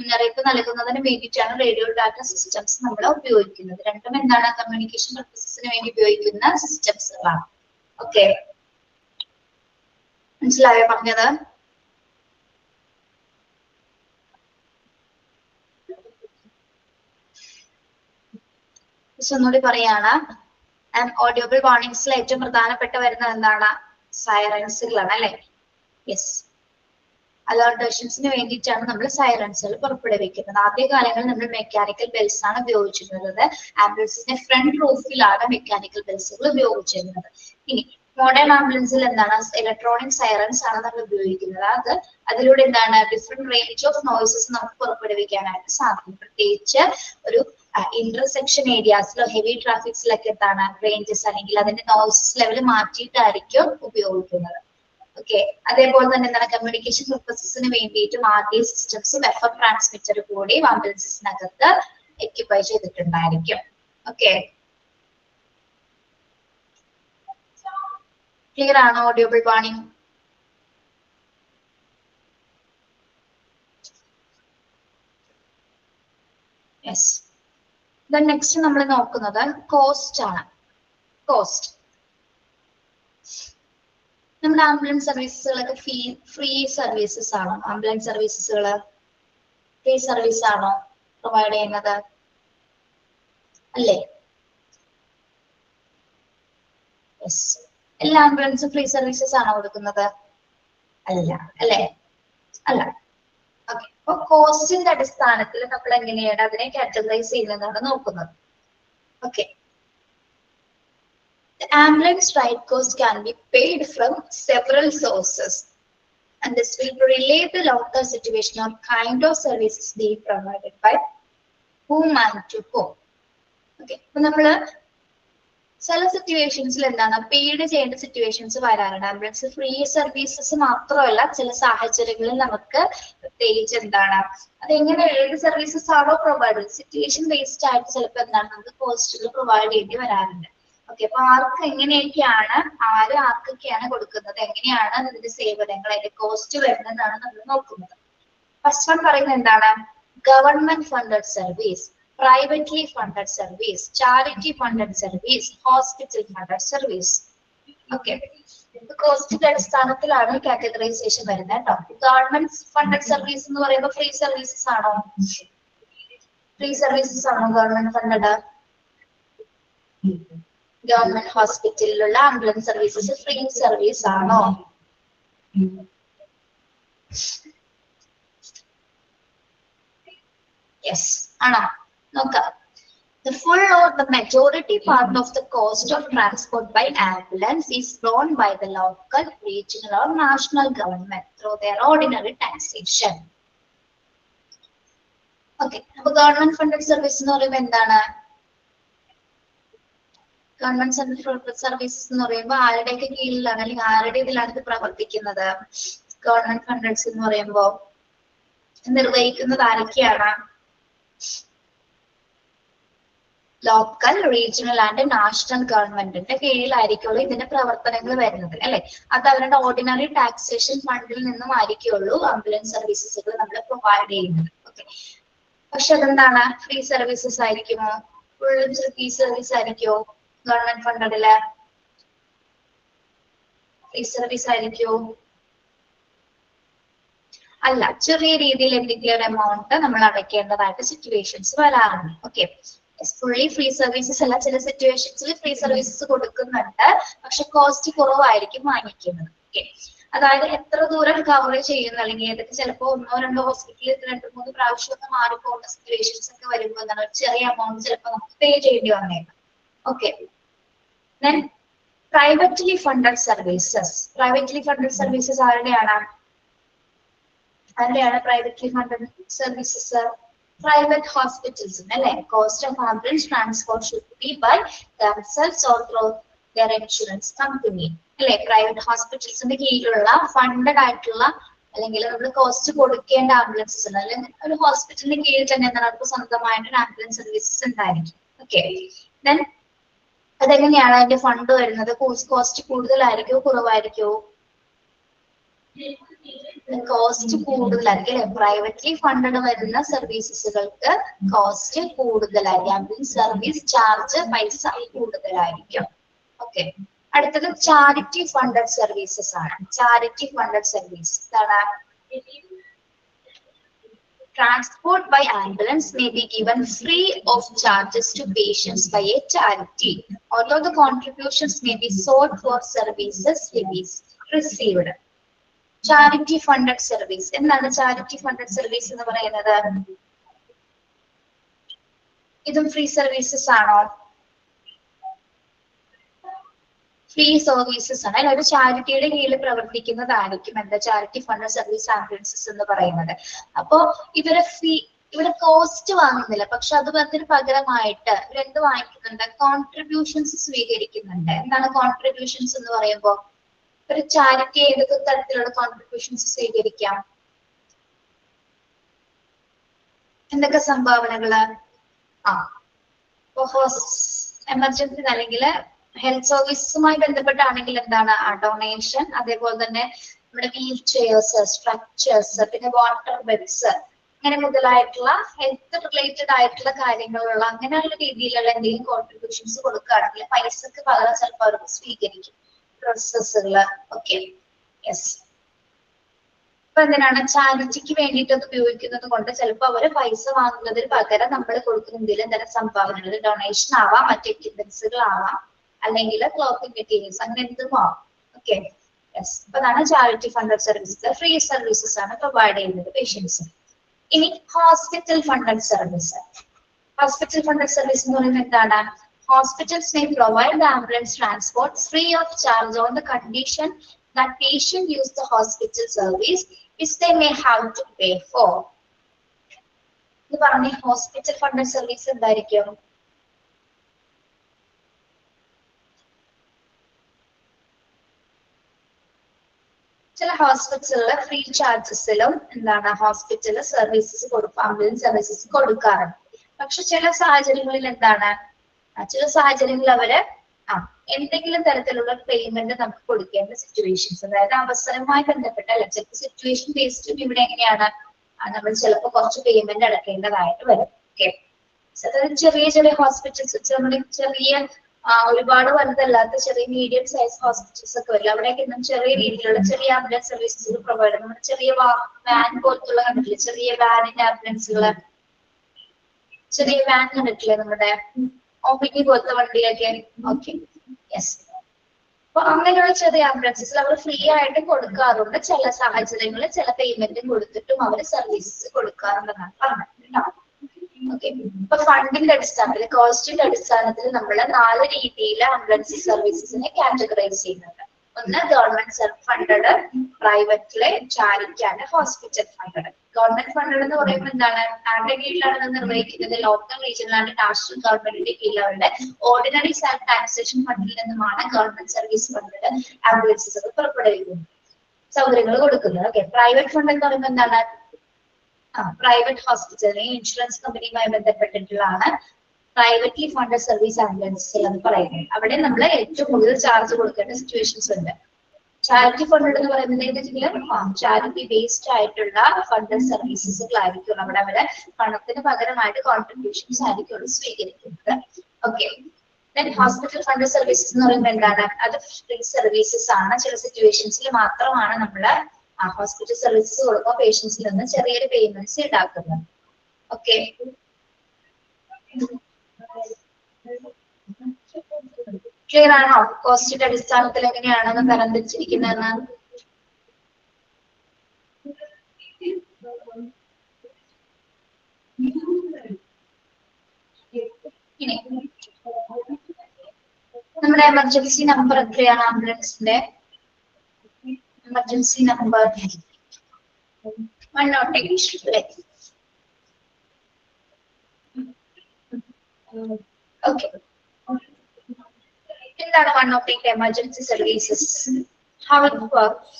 മുന്നറിയിപ്പ് നൽകുന്നതിന് വേണ്ടിയിട്ടാണ് റേഡിയോ ഡാറ്റ സിസ്റ്റംസ് നമ്മൾ ഉപയോഗിക്കുന്നത്. രണ്ടും എന്താണ്? കമ്മ്യൂണിക്കേഷൻ പർപ്പസസിന് വേണ്ടി ഉപയോഗിക്കുന്ന സിസ്റ്റംസുകളാണ്. ഓക്കെ, മനസ്സിലായോ പറഞ്ഞത്? ഒന്നുകൂടി പറയാണ്, ഓഡിയോബിൾ വാർണിംഗ്സിൽ ഏറ്റവും പ്രധാനപ്പെട്ട വരുന്നത് എന്താണ്? സൈറൻസുകളാണ് അല്ലെ? യെസ്, അലേർട്ടേഷൻസിന് വേണ്ടിയിട്ടാണ് നമ്മൾ സൈറൻസുകൾ പുറപ്പെടുവിക്കുന്നത്. ആദ്യ കാലങ്ങളിൽ നമ്മൾ മെക്കാനിക്കൽ ബെൽസ് ആണ് ഉപയോഗിച്ചിരുന്നത്. ആംബുലൻസിന്റെ ഫ്രണ്ട് റൂഫിലാണ് മെക്കാനിക്കൽ ബെൽസുകൾ ഉപയോഗിച്ചിരുന്നത്. ഇനി മോഡേൺ ആംബുലൻസിൽ എന്താണ്? ഇലക്ട്രോണിക് സൈറൻസ് ആണ് നമ്മൾ ഉപയോഗിക്കുന്നത്. അതിലൂടെ എന്താണ്? ഡിഫറെന്റ് റേഞ്ച് ഓഫ് നോയ്സസ് നമുക്ക് പുറപ്പെടുവിക്കാനായിട്ട് സാധിക്കും. പ്രത്യേകിച്ച് ഒരു ഇന്റർസെക്ഷൻ ഏരിയാസിലോ ഹെവി ട്രാഫിക്സിലൊക്കെ എന്താണ് റേഞ്ചസ് അല്ലെങ്കിൽ അതിന്റെ നോയ്സസ് ലെവൽ മാറ്റിയിട്ടായിരിക്കും ഉപയോഗിക്കുന്നത്. ഓക്കെ, അതേപോലെ തന്നെ എന്താണ്? കമ്മ്യൂണിക്കേഷൻ പർപ്പസസിന് വേണ്ടിയിട്ടും RDA സിസ്റ്റംസും FM ട്രാൻസ്മിറ്റർ കൂടി ആംബുലൻസിനകത്ത് എക്യുപ്പൈ ചെയ്തിട്ടുണ്ടായിരിക്കും. ഓക്കെ, ക്ലിയർ ആണോ ഓഡിയോബിൾ വാർണിംഗ്? യെസ്. നെക്സ്റ്റ് നമ്മൾ നോക്കുന്നത് കോസ്റ്റ് ആണ്. കോസ്റ്റ്, നമ്മുടെ ആംബുലൻസ് സർവീസുകളൊക്കെ ഫ്രീ സർവീസസ് ആണോ? ആംബുലൻസ് സർവീസസുകൾ ഫ്രീ സർവീസ് ആണോ പ്രൊവൈഡ് ചെയ്യുന്നത്? അല്ലേ? യെസ്, എല്ലാ ആംബുലൻസും ഫ്രീ സർവീസസ് ആണോ കൊടുക്കുന്നത്? അല്ല, അല്ലേ? അല്ല. ഓക്കെ, അപ്പൊ കോസ്റ്റിന്റെ അടിസ്ഥാനത്തിൽ നമ്മൾ എങ്ങനെയാണ് അതിനെ കാറ്റഗറൈസ് ചെയ്യുന്നതാണ് നോക്കുന്നത്. Okay, the ambulance ride cost can be paid from several sources, and this will relate the local situation or kind of services being provided by whom and to whom. Okay, അപ്പൊ നമ്മള് ചില സിറ്റുവേഷൻസിൽ എന്താണ് paid ചെയ്യേണ്ട situations വരാറുണ്ട്. Ambulance free services മാത്രമല്ല, ചില സാഹചര്യങ്ങളിൽ നമുക്ക് പ്രത്യേകിച്ച് എന്താണ് അതെങ്ങനെ ഏത് സർവീസസ് ആണോ പ്രൊവൈഡ് സിറ്റുവേഷൻ ബേസ്ഡ് ആയിട്ട് ചിലപ്പോൾ എന്താണ് നമുക്ക് കോസ്റ്റുകൾ പ്രൊവൈഡ് ചെയ്യേണ്ടി വരാറുണ്ട്. ഓക്കെ, അപ്പൊ ആർക്ക് എങ്ങനെയൊക്കെയാണ് ആർക്കൊക്കെയാണ് കൊടുക്കുന്നത്, എങ്ങനെയാണ് അതിന്റെ സേവനങ്ങൾ അതിന്റെ കോസ്റ്റ് വരുന്നതാണ് നമ്മൾ നോക്കുന്നത്. ഫസ്റ്റ് വൺ പറയുന്നത് എന്താണ്? Government funded service, privately funded service, charity funded service, hospital funded service. Okay, കോസ്റ്റിന്റെ അടിസ്ഥാനത്തിലാണ് കാറ്റഗറൈസേഷൻ വരുന്നത് കേട്ടോ. ഗവൺമെന്റ് ഫണ്ടഡ് സർവീസ് എന്ന് പറയുമ്പോൾ ഫ്രീ സർവീസസ് ആണോ? ഫ്രീ സർവീസസ് ആണോ ഗവൺമെന്റ് ഫണ്ടഡ്? ഗവൺമെന്റ് ഹോസ്പിറ്റലിലുള്ള ആംബുലൻസ് സർവീസസ് ഫ്രീ സർവീസ് ആണോ? യെസ് ആണോ? നോക്കാം. The full or the majority part of the cost of transport by ambulance is borne by the local, regional or national government through their ordinary taxation. Okay, അപ്പോൾ government funded service എന്ന് പറയുമ്പോൾ എന്താണ്? Government services എന്ന് പറയുമ്പോൾ ആരുടെയൊക്കെ കീഴിലാണ് അല്ലെങ്കിൽ ആരുടെ ഇതിലാണ് ഇത് പ്രവർത്തിക്കുന്നത്? ഗവൺമെന്റ് ഫണ്ടഡ്സ് എന്ന് പറയുമ്പോൾ നിർവഹിക്കുന്നത് ആരൊക്കെയാണ്? ലോക്കൽ, റീജിയണൽ ആൻഡ് നാഷണൽ ഗവൺമെന്റിന്റെ കീഴിലായിരിക്കുള്ളൂ ഇതിന്റെ പ്രവർത്തനങ്ങൾ വരുന്നത് അല്ലെ. അത് അവരുടെ ഓർഡിനറി ടാക്സേഷൻ ഫണ്ടിൽ നിന്നും ആയിരിക്കുള്ളൂ ആംബുലൻസ് സർവീസസുകൾ നമ്മൾ പ്രൊവൈഡ് ചെയ്യുന്നത്. ഓക്കെ, പക്ഷെ അതെന്താണ് ഫ്രീ സർവീസസ് ആയിരിക്കുമോ? ഫുള്ളും ഫ്രീ സർവീസ് ആയിരിക്കുമോ? ഗവൺമെന്റ് ഫണ്ടഡില് ഫ്രീ സർവീസ് ആയിരിക്കുമോ? അല്ല, ചെറിയ രീതിയിൽ എന്തെങ്കിലും ഒരു എമൗണ്ട് നമ്മൾ അടയ്ക്കേണ്ടതായിട്ട് സിറ്റുവേഷൻസ് വരാറുണ്ട്. ഓക്കെ, ഫുള്ളി ഫ്രീ സർവീസസ് അല്ല, ചില സിറ്റുവേഷൻസിൽ ഫ്രീ സർവീസസ് കൊടുക്കുന്നുണ്ട്, പക്ഷെ കോസ്റ്റ് കുറവായിരിക്കും വാങ്ങിക്കുന്നത്. ഓക്കെ, അതായത് എത്ര ദൂരം കവർ ചെയ്യുന്ന അല്ലെങ്കിൽ ഏതൊക്കെ ചിലപ്പോൾ 1-2 ഹോസ്പിറ്റലിൽ 2-3 പ്രാവശ്യം ഒക്കെ മാറിപ്പോകുന്ന സിറ്റുവേഷൻസ് ഒക്കെ വരുമ്പോൾ എന്താണ് ചെറിയ എമൗണ്ട് ചിലപ്പോൾ നമുക്ക് പേ ചെയ്യേണ്ടി വന്നേക്കാം. Okay, then privately funded services. Privately funded services ആരുടെയാണ്? Privately funded services private hospitals അല്ലെ. Cost of ambulance transport should be by themselves or through their insurance company അല്ലെ. പ്രൈവറ്റ് ഹോസ്പിറ്റൽസിന്റെ കീഴിലുള്ള ഫണ്ടഡ് ആയിട്ടുള്ള അല്ലെങ്കിൽ നമ്മൾ കോസ്റ്റ് കൊടുക്കേണ്ട ആംബുലൻസസ് ഉണ്ട്. അല്ലെങ്കിൽ ഒരു ഹോസ്പിറ്റലിന്റെ കീഴിൽ തന്നെ എന്താണ് അവർക്ക് സ്വന്തമായിട്ട് ആംബുലൻസ് സർവീസസ് ഉണ്ടായിരിക്കും. ഓക്കെ, ദെൻ അതെങ്ങനെയാണ് അതിന്റെ ഫണ്ട് വരുന്നത്? കോസ്റ്റ് കൂടുതലായിരിക്കോ കുറവായിരിക്കോ? കോസ്റ്റ് കൂടുതലായിരിക്കും അല്ലെ. പ്രൈവറ്റ്ലി ഫണ്ടഡ് വരുന്ന സർവീസസുകൾക്ക് കോസ്റ്റ് കൂടുതലായിരിക്കും. ആംബുലൻസ് സർവീസ് ചാർജ് പൈസ കൂടുതലായിരിക്കും. ഓക്കെ, അടുത്തത് ചാരിറ്റി ഫണ്ടഡ് സർവീസസ് ആണ്. ചാരിറ്റി ഫണ്ടഡ് സർവീസ് എന്താണ്? Transport by ambulance may be given free of charges to patients by a charity, although the contributions may be sought for services received. Charity funded service. എന്താണ് charity funded service എന്ന് പറയുന്നത്? ഇതും free services ആണോ? Free services ആണ്. ഒരു ചാരിറ്റിയുടെ കീഴിൽ പ്രവർത്തിക്കുന്നതായിരിക്കും എന്താ charity funded service ambulances എന്ന് പറയുന്നത്. അപ്പോ ഇവരെ കോസ്റ്റ് വാങ്ങുന്നില്ല, പക്ഷെ അതിന് പകരമായിട്ട് ഇവരെന്ത് വാങ്ങിക്കുന്നുണ്ട്? കോൺട്രിബ്യൂഷൻസ് സ്വീകരിക്കുന്നുണ്ട്. എന്താണ് കോൺട്രിബ്യൂഷൻസ് എന്ന് പറയുമ്പോൾ? ഒരു ചാരിറ്റി ഏതൊക്കെ തരത്തിലുള്ള കോൺട്രിബ്യൂഷൻസ് സ്വീകരിക്കാം? എന്തൊക്കെ സംഭാവനകള്? എമർജൻസി അല്ലെങ്കിൽ ഹെൽത്ത് സർവീസസുമായി ബന്ധപ്പെട്ടാണെങ്കിൽ എന്താണ്? ഡൊണേഷൻ, അതേപോലെ തന്നെ നമ്മുടെ വീൽ ചെയർസ്, സ്ട്രക്ചേഴ്സ്, പിന്നെ വാട്ടർ ബെഡ്സ്, അങ്ങനെ മുതലായിട്ടുള്ള ഹെൽത്ത് റിലേറ്റഡ് ആയിട്ടുള്ള കാര്യങ്ങളുള്ള അങ്ങനെയുള്ള രീതിയിലുള്ള എന്തെങ്കിലും കോൺട്രിബ്യൂഷൻസ് കൊടുക്കുകയാണെങ്കിൽ പൈസക്ക് പകരം ചിലപ്പോൾ അവർക്ക് സ്വീകരിക്കും പ്രോസസ്സുകള്. Okay, yes. അപ്പൊ എന്തിനാണ്? ചാരിറ്റിക്ക് വേണ്ടിയിട്ട് അത് ഉപയോഗിക്കുന്നത് കൊണ്ട് ചിലപ്പോൾ അവര് പൈസ വാങ്ങുന്നതിന് പകരം നമ്മൾ കൊടുക്കുന്ന എന്തെങ്കിലും എന്തെങ്കിലും സംഭാവനകൾ, ഡൊണേഷൻ ആവാം, മറ്റു എക്യുപ്മെന്റ്സുകൾ ആവാം, അല്ലെങ്കിൽ ക്ലോത്തിങ് മെറ്റീരിയൽസ്, അങ്ങനെ എന്തും ആവാം. Okay, yes. അപ്പൊ അതാണ് charity funded services. Free services ആണ് പ്രൊവൈഡ് ചെയ്യുന്നത് പേഷ്യൻസ്. ഇനി hospital funded service. Hospital funded service എന്ന് പറയുന്നത് എന്താണ്? Hospitals may provide the ambulance transport free of charge on the condition that patient use the hospital service, which they may have to pay for. ഇത് പറഞ്ഞ hospital funded service എന്തായിരിക്കും? ചില ഹോസ്പിറ്റലില് free ചാർജസിലും എന്താണ് hospital services കൊടുക്കും, ambulance services കൊടുക്കാറുണ്ട്. പക്ഷെ ചില സാഹചര്യങ്ങളിൽ എന്താണ്? ചില സാഹചര്യങ്ങളിൽ അവര് എന്തെങ്കിലും തരത്തിലുള്ള പേയ്മെന്റ് നമുക്ക് കൊടുക്കേണ്ട സിറ്റുവേഷൻസ്, അതായത് അവസരവുമായി ബന്ധപ്പെട്ട അല്ല, ചിലപ്പോൾ സിറ്റുവേഷൻ ബേസ്ഡ് ഇവിടെ എങ്ങനെയാണ് നമ്മൾ ചിലപ്പോൾ കുറച്ച് പേയ്മെന്റ് അടക്കേണ്ടതായിട്ട് വരും. ഓക്കെ, അതായത് ചെറിയ ചെറിയ ഹോസ്പിറ്റൽസ്, നമ്മുടെ ചെറിയ ഒരുപാട് വലുതല്ലാത്ത ചെറിയ മീഡിയം സൈസ് ഹോസ്പിറ്റൽസ് ഒക്കെ വരില്ല, അവിടെയൊക്കെ ചെറിയ രീതിയിലുള്ള ചെറിയ ആംബുലൻസ് സർവീസസ് പ്രൊവൈഡ് ചെയ്യും. നമ്മുടെ ചെറിയ വാൻ പോലത്തുള്ള കണ്ടിട്ടില്ലേ, ചെറിയ വാനിന്റെ ആംബുലൻസുകള്, ചെറിയ വാൻ കണ്ടിട്ടില്ലേ നമ്മുടെ ഓമിനി പോലത്തെ വണ്ടിയൊക്കെ. Okay, yes. അപ്പൊ അങ്ങനെയുള്ള ചെറിയ ആംബുലൻസസിൽ അവർ ഫ്രീ ആയിട്ട് കൊടുക്കാറുണ്ട്. ചില സാഹചര്യങ്ങളിൽ ചില പേയ്മെന്റും കൊടുത്തിട്ടും അവർ സർവീസസ് കൊടുക്കാറുണ്ടെന്നാണ് പറഞ്ഞിട്ടുണ്ടോ? ഓക്കെ, ഇപ്പൊ ഫണ്ടിന്റെ അടിസ്ഥാനത്തിൽ, കോസ്റ്റിന്റെ അടിസ്ഥാനത്തിൽ നമ്മൾ 4 രീതിയിൽ ആംബുലൻസ് സർവീസസിനെ കാറ്റഗറൈസ് ചെയ്യുന്നുണ്ട്. ഒന്ന് ഗവൺമെന്റ് ഫണ്ടഡ്, പ്രൈവറ്റിലെ, ചാരിറ്റി ആണ് ഹോസ്പിറ്റൽ ഫണ്ടഡ്. ഗവൺമെന്റ് ഫണ്ടഡ് എന്ന് പറയുമ്പോൾ എന്താണ്? ആരുടെ കീഴിലാണ് നിർവഹിക്കുന്നത്? ലോക്കൽ, റീജിയണൽ ആൻഡ് നാഷണൽ ഗവൺമെന്റിന്റെ കീഴിലുള്ള ഓർഡിനറി ടാക്സേഷൻ ഫണ്ടിൽ നിന്നുമാണ് ഗവൺമെന്റ് സർവീസ് ഫണ്ടഡ് ആംബുലൻസസ് പുറപ്പെടുവിക്കുന്നത്, സൗകര്യങ്ങൾ കൊടുക്കുന്നത്. ഓക്കെ, പ്രൈവറ്റ് ഫണ്ട് എന്ന് പറയുമ്പോൾ എന്താണ്? പ്രൈവറ്റ് ഹോസ്പിറ്റലിനെ ഇൻഷുറൻസ് കമ്പനിയുമായി ബന്ധപ്പെട്ടിട്ടുള്ളതാണ് പ്രൈവറ്റ്ലി ഫണ്ടഡ് സർവീസ് ആംബുലൻസസ് എന്ന് പറയുന്നത്. അവിടെ നമ്മൾ ഏറ്റവും കൂടുതൽ ചാർജ് കൊടുക്കേണ്ട സിറ്റുവേഷൻസ് ഉണ്ട്. ചാരിറ്റി ഫണ്ടഡ് എന്ന് പറയുന്നത് ഏതെങ്കിലും ചാരിറ്റി ബേസ്ഡ് ആയിട്ടുള്ള ഫണ്ടഡ് സർവീസസുകളായിരിക്കും. അവിടെ അവര് പണത്തിന് പകരമായിട്ട് കോൺട്രിബ്യൂഷൻസ് ആയിരിക്കും സ്വീകരിക്കുന്നത്. ഓക്കെ, ഹോസ്പിറ്റൽ ഫണ്ടഡ് സർവീസസ് എന്ന് പറയുമ്പോൾ എന്താണ്? അത് ഫ്രീ സർവീസസ് ആണ്. ചില സിറ്റുവേഷൻസിൽ മാത്രമാണ് നമ്മള് ഹോസ്പിറ്റൽ സർവീസസ് കൊടുക്കുമ്പോൾ പേഷ്യൻസിൽ നിന്ന് ചെറിയൊരു പേയ്മെന്റ്സ് ഈടാക്കുന്നത്. ഓക്കെ, ക്ലിയർ ആണോ? കോസ്റ്റിന്റെ അടിസ്ഥാനത്തിൽ എങ്ങനെയാണെന്ന് തരംതിരിച്ചിരിക്കുന്നതെന്ന്. ഇനി നമ്മുടെ എമർജൻസി നമ്പർ എത്രയാണ്? ആംബുലൻസിന്റെ എമർജൻസി നമ്പർ 108. ഓക്കെ, എന്താണ് 108 emergency services? How it works?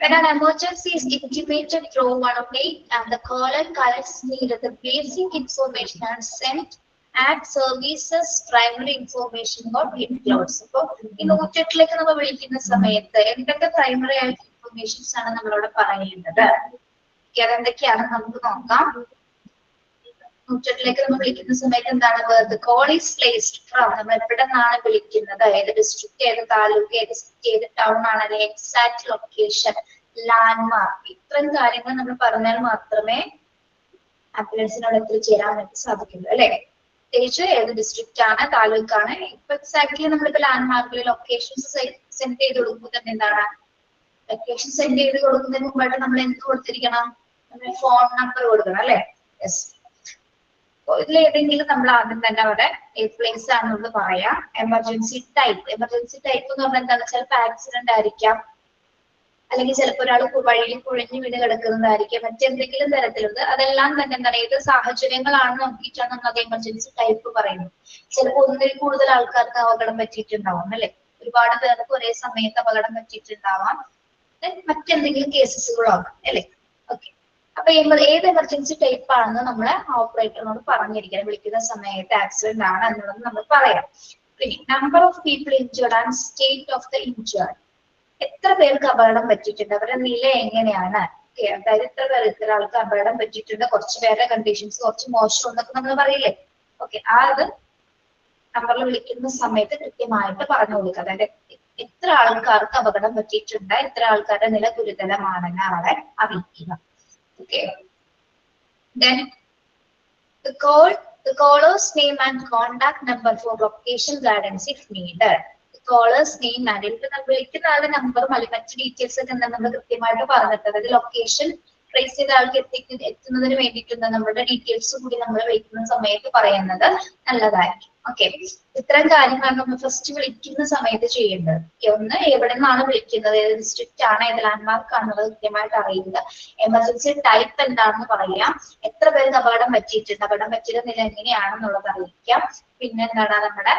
When an emergency is intimated through 108 and the caller collects needed the basic information and sent at services primary information or includes. So in 108 നമ്മൾ വിളിക്കുന്ന സമയത്ത് എന്തൊക്കെ primary ആയിട്ട് informations ആണ് നമ്മളിവിടെ പറയുന്നത്. അതെന്തൊക്കെയാണെന്ന് നമുക്ക് നോക്കാം. നൂറ്റെട്ടിലേക്ക് നമ്മൾ വിളിക്കുന്ന സമയത്ത് എന്താണ് word call is placed from, നമ്മൾ എവിടെ നിന്നാണ് വിളിക്കുന്നത്, ഏത് ഡിസ്ട്രിക്ട്, ഏത് താലൂക്ക്, ഏത് സിറ്റി, ഏത് ടൗൺ ആണ്, അല്ലെങ്കിൽ എക്സാക്ട് ലൊക്കേഷൻ, ലാൻഡ്മാർക്ക്, ഇത്രയും കാര്യങ്ങൾ നമ്മൾ പറഞ്ഞാൽ മാത്രമേ ആംബുലൻസിനോട് എത്തിച്ചേരാൻ വേണ്ടി സാധിക്കുള്ളൂ അല്ലെ. പ്രത്യേകിച്ച് ഏത് ഡിസ്ട്രിക്റ്റ് ആണ്, താലൂക്ക് ആണ്. ഇപ്പൊ എക്സാക്ട്ലി നമ്മളിപ്പോ ലാൻഡ്മാർക്കിൽ ലൊക്കേഷൻസ് സെൻഡ് ചെയ്ത് കൊടുക്കുമ്പോൾ തന്നെ എന്താണ്, ലൊക്കേഷൻ സെൻഡ് ചെയ്ത് കൊടുക്കുന്നതിന് മുമ്പായിട്ട് നമ്മൾ എന്ത് കൊടുത്തിരിക്കണം, നമ്മൾ ഫോൺ നമ്പർ കൊടുക്കണം അല്ലെ. യെസ്, ഇതിൽ ഏതെങ്കിലും നമ്മൾ ആദ്യം തന്നെ അവിടെ ഏത് പ്ലേസ് ആണെന്ന് പറയാം. എമർജൻസി ടൈപ്പ്, എമർജൻസി ടൈപ്പ് എന്ന് പറഞ്ഞാൽ എന്താണ്, ചിലപ്പോൾ ആക്സിഡന്റ് ആയിരിക്കാം, അല്ലെങ്കിൽ ചിലപ്പോൾ ഒരാൾ വഴിയിൽ കുഴഞ്ഞു വീണ് കിടക്കുന്നതായിരിക്കും, മറ്റെന്തെങ്കിലും തരത്തിലുണ്ട്. അതെല്ലാം തന്നെ എന്താണ്, ഏത് സാഹചര്യങ്ങളാണ് നോക്കിയിട്ടാണ് നമ്മൾ അത് എമർജൻസി ടൈപ്പ് പറയുന്നത്. ചിലപ്പോൾ ഒന്നിൽ കൂടുതൽ ആൾക്കാർക്ക് അപകടം പറ്റിയിട്ടുണ്ടാവും അല്ലെ, ഒരുപാട് പേർക്ക് ഒരേ സമയത്ത് അപകടം പറ്റിയിട്ടുണ്ടാവാം, മറ്റെന്തെങ്കിലും കേസസുകളോ അല്ലെ. ഓക്കെ, അപ്പൊ ഏത് എമർജൻസി ടൈപ്പ് ആണെന്ന് നമ്മള് ഓപ്പറേറ്ററിനോട് പറഞ്ഞിരിക്കണം. വിളിക്കുന്ന സമയത്ത് ആക്സിഡന്റ് ആണ് എന്നുള്ളത് നമ്മൾ പറയാം. പിന്നെ number of people injured and state of the injured, എത്ര പേർക്ക് അപകടം പറ്റിയിട്ടുണ്ട്, അവരുടെ നില എങ്ങനെയാണ്, അതായത് ഇത്ര പേർക്ക്, ഇത്ര ആൾക്ക് അപകടം പറ്റിയിട്ടുണ്ട്, കുറച്ച് പേരുടെ കണ്ടീഷൻസ് കുറച്ച് മോശം എന്നൊക്കെ നമ്മൾ പറയില്ലേ. ഓക്കെ, അത് നമ്പറിൽ വിളിക്കുന്ന സമയത്ത് കൃത്യമായിട്ട് പറഞ്ഞു കൊടുക്കുക. അതായത് എത്ര ആൾക്കാർക്ക് അപകടം പറ്റിയിട്ടുണ്ട്, എത്ര ആൾക്കാരുടെ നില ഗുരുതരമാണെന്ന് അവിടെ അറിയിക്കുക. Okay. Then the caller's name and contact number for location guidance if needed. The caller's name and ഇപ്പൊ നമ്മൾ വിളിക്കുന്ന ആളുടെ നമ്പറും അല്ലെങ്കിൽ മറ്റു ഡീറ്റെയിൽസ് ഒക്കെ നമ്മൾ കൃത്യമായിട്ട് പറഞ്ഞിട്ട്, അതായത് ലൊക്കേഷൻ ട്രേസ് ചെയ്ത ആൾക്ക് എത്തുന്നതിന് വേണ്ടിയിട്ടുള്ള നമ്മുടെ ഡീറ്റെയിൽസ് കൂടി നമ്മൾ വിളിക്കുന്ന സമയത്ത് പറയുന്നത് നല്ലതായിരിക്കും. ഓക്കെ, ഇത്തരം കാര്യങ്ങളാണ് നമ്മൾ ഫസ്റ്റ് വിളിക്കുന്ന സമയത്ത് ചെയ്യേണ്ടത്. ഒന്ന്, എവിടെ നിന്നാണ് വിളിക്കുന്നത്, ഏത് ഡിസ്ട്രിക്റ്റ് ആണ്, ഏത് ലാൻഡ്മാർക്ക് ആണെന്നുള്ളത് കൃത്യമായിട്ട് അറിയുക. എമർജൻസി ടൈപ്പ് എന്താണെന്ന് പറയാം, എത്ര പേർക്ക് അപകടം പറ്റിയിട്ടുണ്ട്, അപകടം പറ്റിയ നില എങ്ങനെയാണെന്നുള്ളത് അറിയിക്കാം. പിന്നെ എന്താണ്, നമ്മുടെ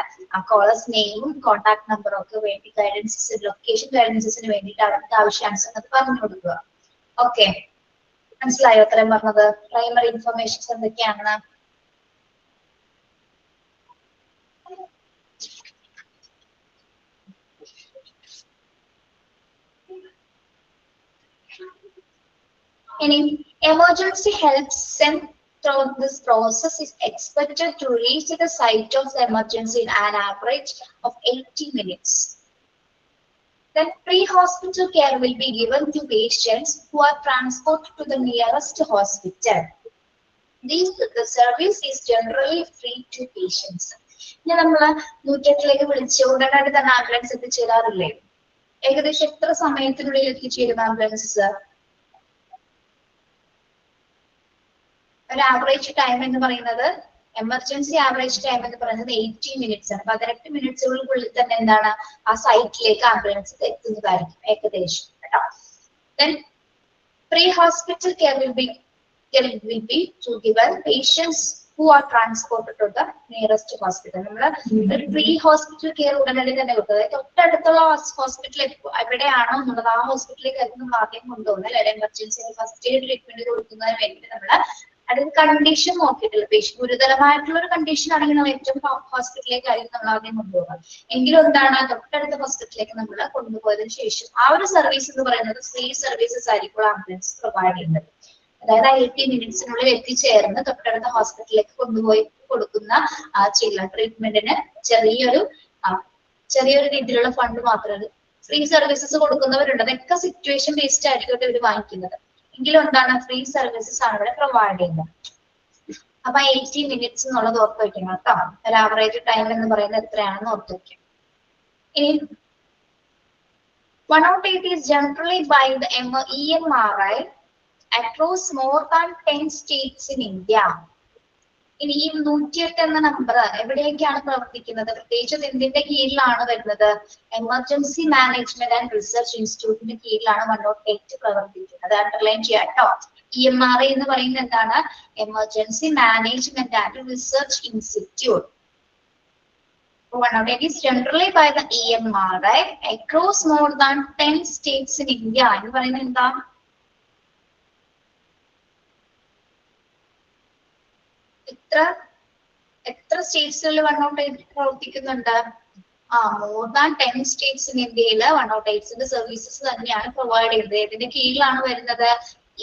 കോളേഴ്സ് നെയിമും കോൺടാക്ട് നമ്പറും ഒക്കെ വേണ്ടി ഗൈഡൻസസ്, ലൊക്കേഷൻ ഗൈഡൻസസിന് വേണ്ടിയിട്ട് അവർക്ക് ആവശ്യാനുസരണം പറഞ്ഞു കൊടുക്കുക. ഓക്കെ, മനസ്സിലായോ അത്രയും പറഞ്ഞത്? പ്രൈമറി ഇൻഫർമേഷൻസ് എന്തൊക്കെയാണ്? ഇനി emergency help sent through this process is expected to reach the site of the emergency in an average of 80 minutes. Then pre-hospital care will be given to patients who are transported to the nearest hospital. The service is generally free to patients. ഇനി നമ്മള് 108 വിളിച്ച് ഉടനടി തന്നെ ambulance എത്തിച്ചേരാറില്ലേ? ഏകദേശം എത്ര സമയത്തിനുള്ളിൽ എത്തിച്ചേരും ambulance? ഒരു ആവറേജ് ടൈം എന്ന് പറയുന്നത്, എമർജൻസി ആവറേജ് ടൈം എന്ന് പറയുന്നത് 80 മിനിറ്റ്സ് ആണ്. 18 മിനിറ്റ്സുകൾക്കുള്ളിൽ തന്നെ എന്താണ്, ആ സൈറ്റിലേക്ക് ആംബുലൻസ് എത്തുന്നതായിരിക്കും ഏകദേശം കേട്ടോ. Then pre-hospital care will be to given patients who are transported to the nearest hospital. നമ്മൾ പ്രീ ഹോസ്പിറ്റൽ കെയർ ഉടനടി തന്നെ കൊടുക്കുക. തൊട്ടടുത്തുള്ള ഹോസ്പിറ്റൽ എവിടെയാണോ എന്നുള്ളത് ആ ഹോസ്പിറ്റലിലേക്ക് നമ്മൾ ആദ്യം കൊണ്ടുപോകുന്നത്. അല്ലെങ്കിൽ എമർജൻസി ഫസ്റ്റ് എയ്ഡ് ട്രീറ്റ്മെന്റ് കൊടുക്കുന്നതിന് വേണ്ടി നമ്മൾ അതിന് കണ്ടീഷൻ നോക്കിയിട്ടില്ല. പേഷ്യൻ ഗുരുതരമായിട്ടുള്ള ഒരു കണ്ടീഷൻ ആണെങ്കിൽ നമ്മൾ ഏറ്റവും ഹോസ്പിറ്റലിലേക്കായിരിക്കും നമ്മൾ ആദ്യം കൊണ്ടുപോകുക. എങ്കിലും എന്താണ്, തൊട്ടടുത്ത ഹോസ്പിറ്റലിലേക്ക് നമ്മൾ കൊണ്ടുപോയതിനു ശേഷം ആ ഒരു സർവീസ് എന്ന് പറയുന്നത് ഫ്രീ സർവീസസ് ആയിരിക്കും ആംബുലൻസ് പ്രൊവൈഡ് ചെയ്യുന്നത്. അതായത് 80 മിനിറ്റ്സിനുള്ളിൽ എത്തിച്ചേർന്ന് തൊട്ടടുത്ത ഹോസ്പിറ്റലിലേക്ക് കൊണ്ടുപോയി കൊടുക്കുന്ന ചെയ്യുന്ന ട്രീറ്റ്മെന്റിന് ചെറിയൊരു രീതിയിലുള്ള ഫണ്ട് മാത്രമേ, ഫ്രീ സർവീസസ് കൊടുക്കുന്നവരുണ്ട്. അതൊക്കെ സിറ്റുവേഷൻ ബേസ്ഡ് ആയിരിക്കും ഇവർ വാങ്ങിക്കുന്നത്. എങ്കിലും എന്താണ്, ഫ്രീ സർവീസസ് ആണ് ഇവിടെ പ്രൊവൈഡ് ചെയ്യുന്നത്. അപ്പൊ 80 മിനിറ്റ്സ് എന്നുള്ളത് ഓർത്ത് വെക്കണം കേട്ടോ. ഒരു ആവറേജ് ടൈം എന്ന് പറയുന്നത് എത്രയാണെന്ന് ഓർത്ത് വെക്കും. ഇനി 108 is generally by the EMRI across more than 10 states in India. ഇനി ഈ 108 എന്ന നമ്പർ എവിടെയൊക്കെയാണ് പ്രവർത്തിക്കുന്നത്, പ്രത്യേകിച്ച് എന്തിന്റെ കീഴിലാണ് വരുന്നത്? എമർജൻസി മാനേജ്മെന്റ് ആൻഡ് റിസർച്ച് ഇൻസ്റ്റിറ്റ്യൂട്ടിന്റെ കീഴിലാണ് 108 പ്രവർത്തിക്കുന്നത്. അണ്ടർലൈൻ ചെയ്യാം കേട്ടോ. EMRI എന്ന് പറയുന്നത് എന്താണ്? Emergency management and research institute. 108 is generally by the EMRI across more than 10 states in India. എന്ന് പറയുന്നത് എന്താ? എത്ര സ്റ്റേറ്റ്സുകളിൽ 108 പ്രവർത്തിക്കുന്നുണ്ട്? മോർ ദാൻ 10 സ്റ്റേറ്റ്സ് ഇൻ ഇന്ത്യയിൽ 108 സർവീസസ് തന്നെയാണ് പ്രൊവൈഡ് ചെയ്യുന്നത്. ഇതിന്റെ കീഴിലാണ് വരുന്നത്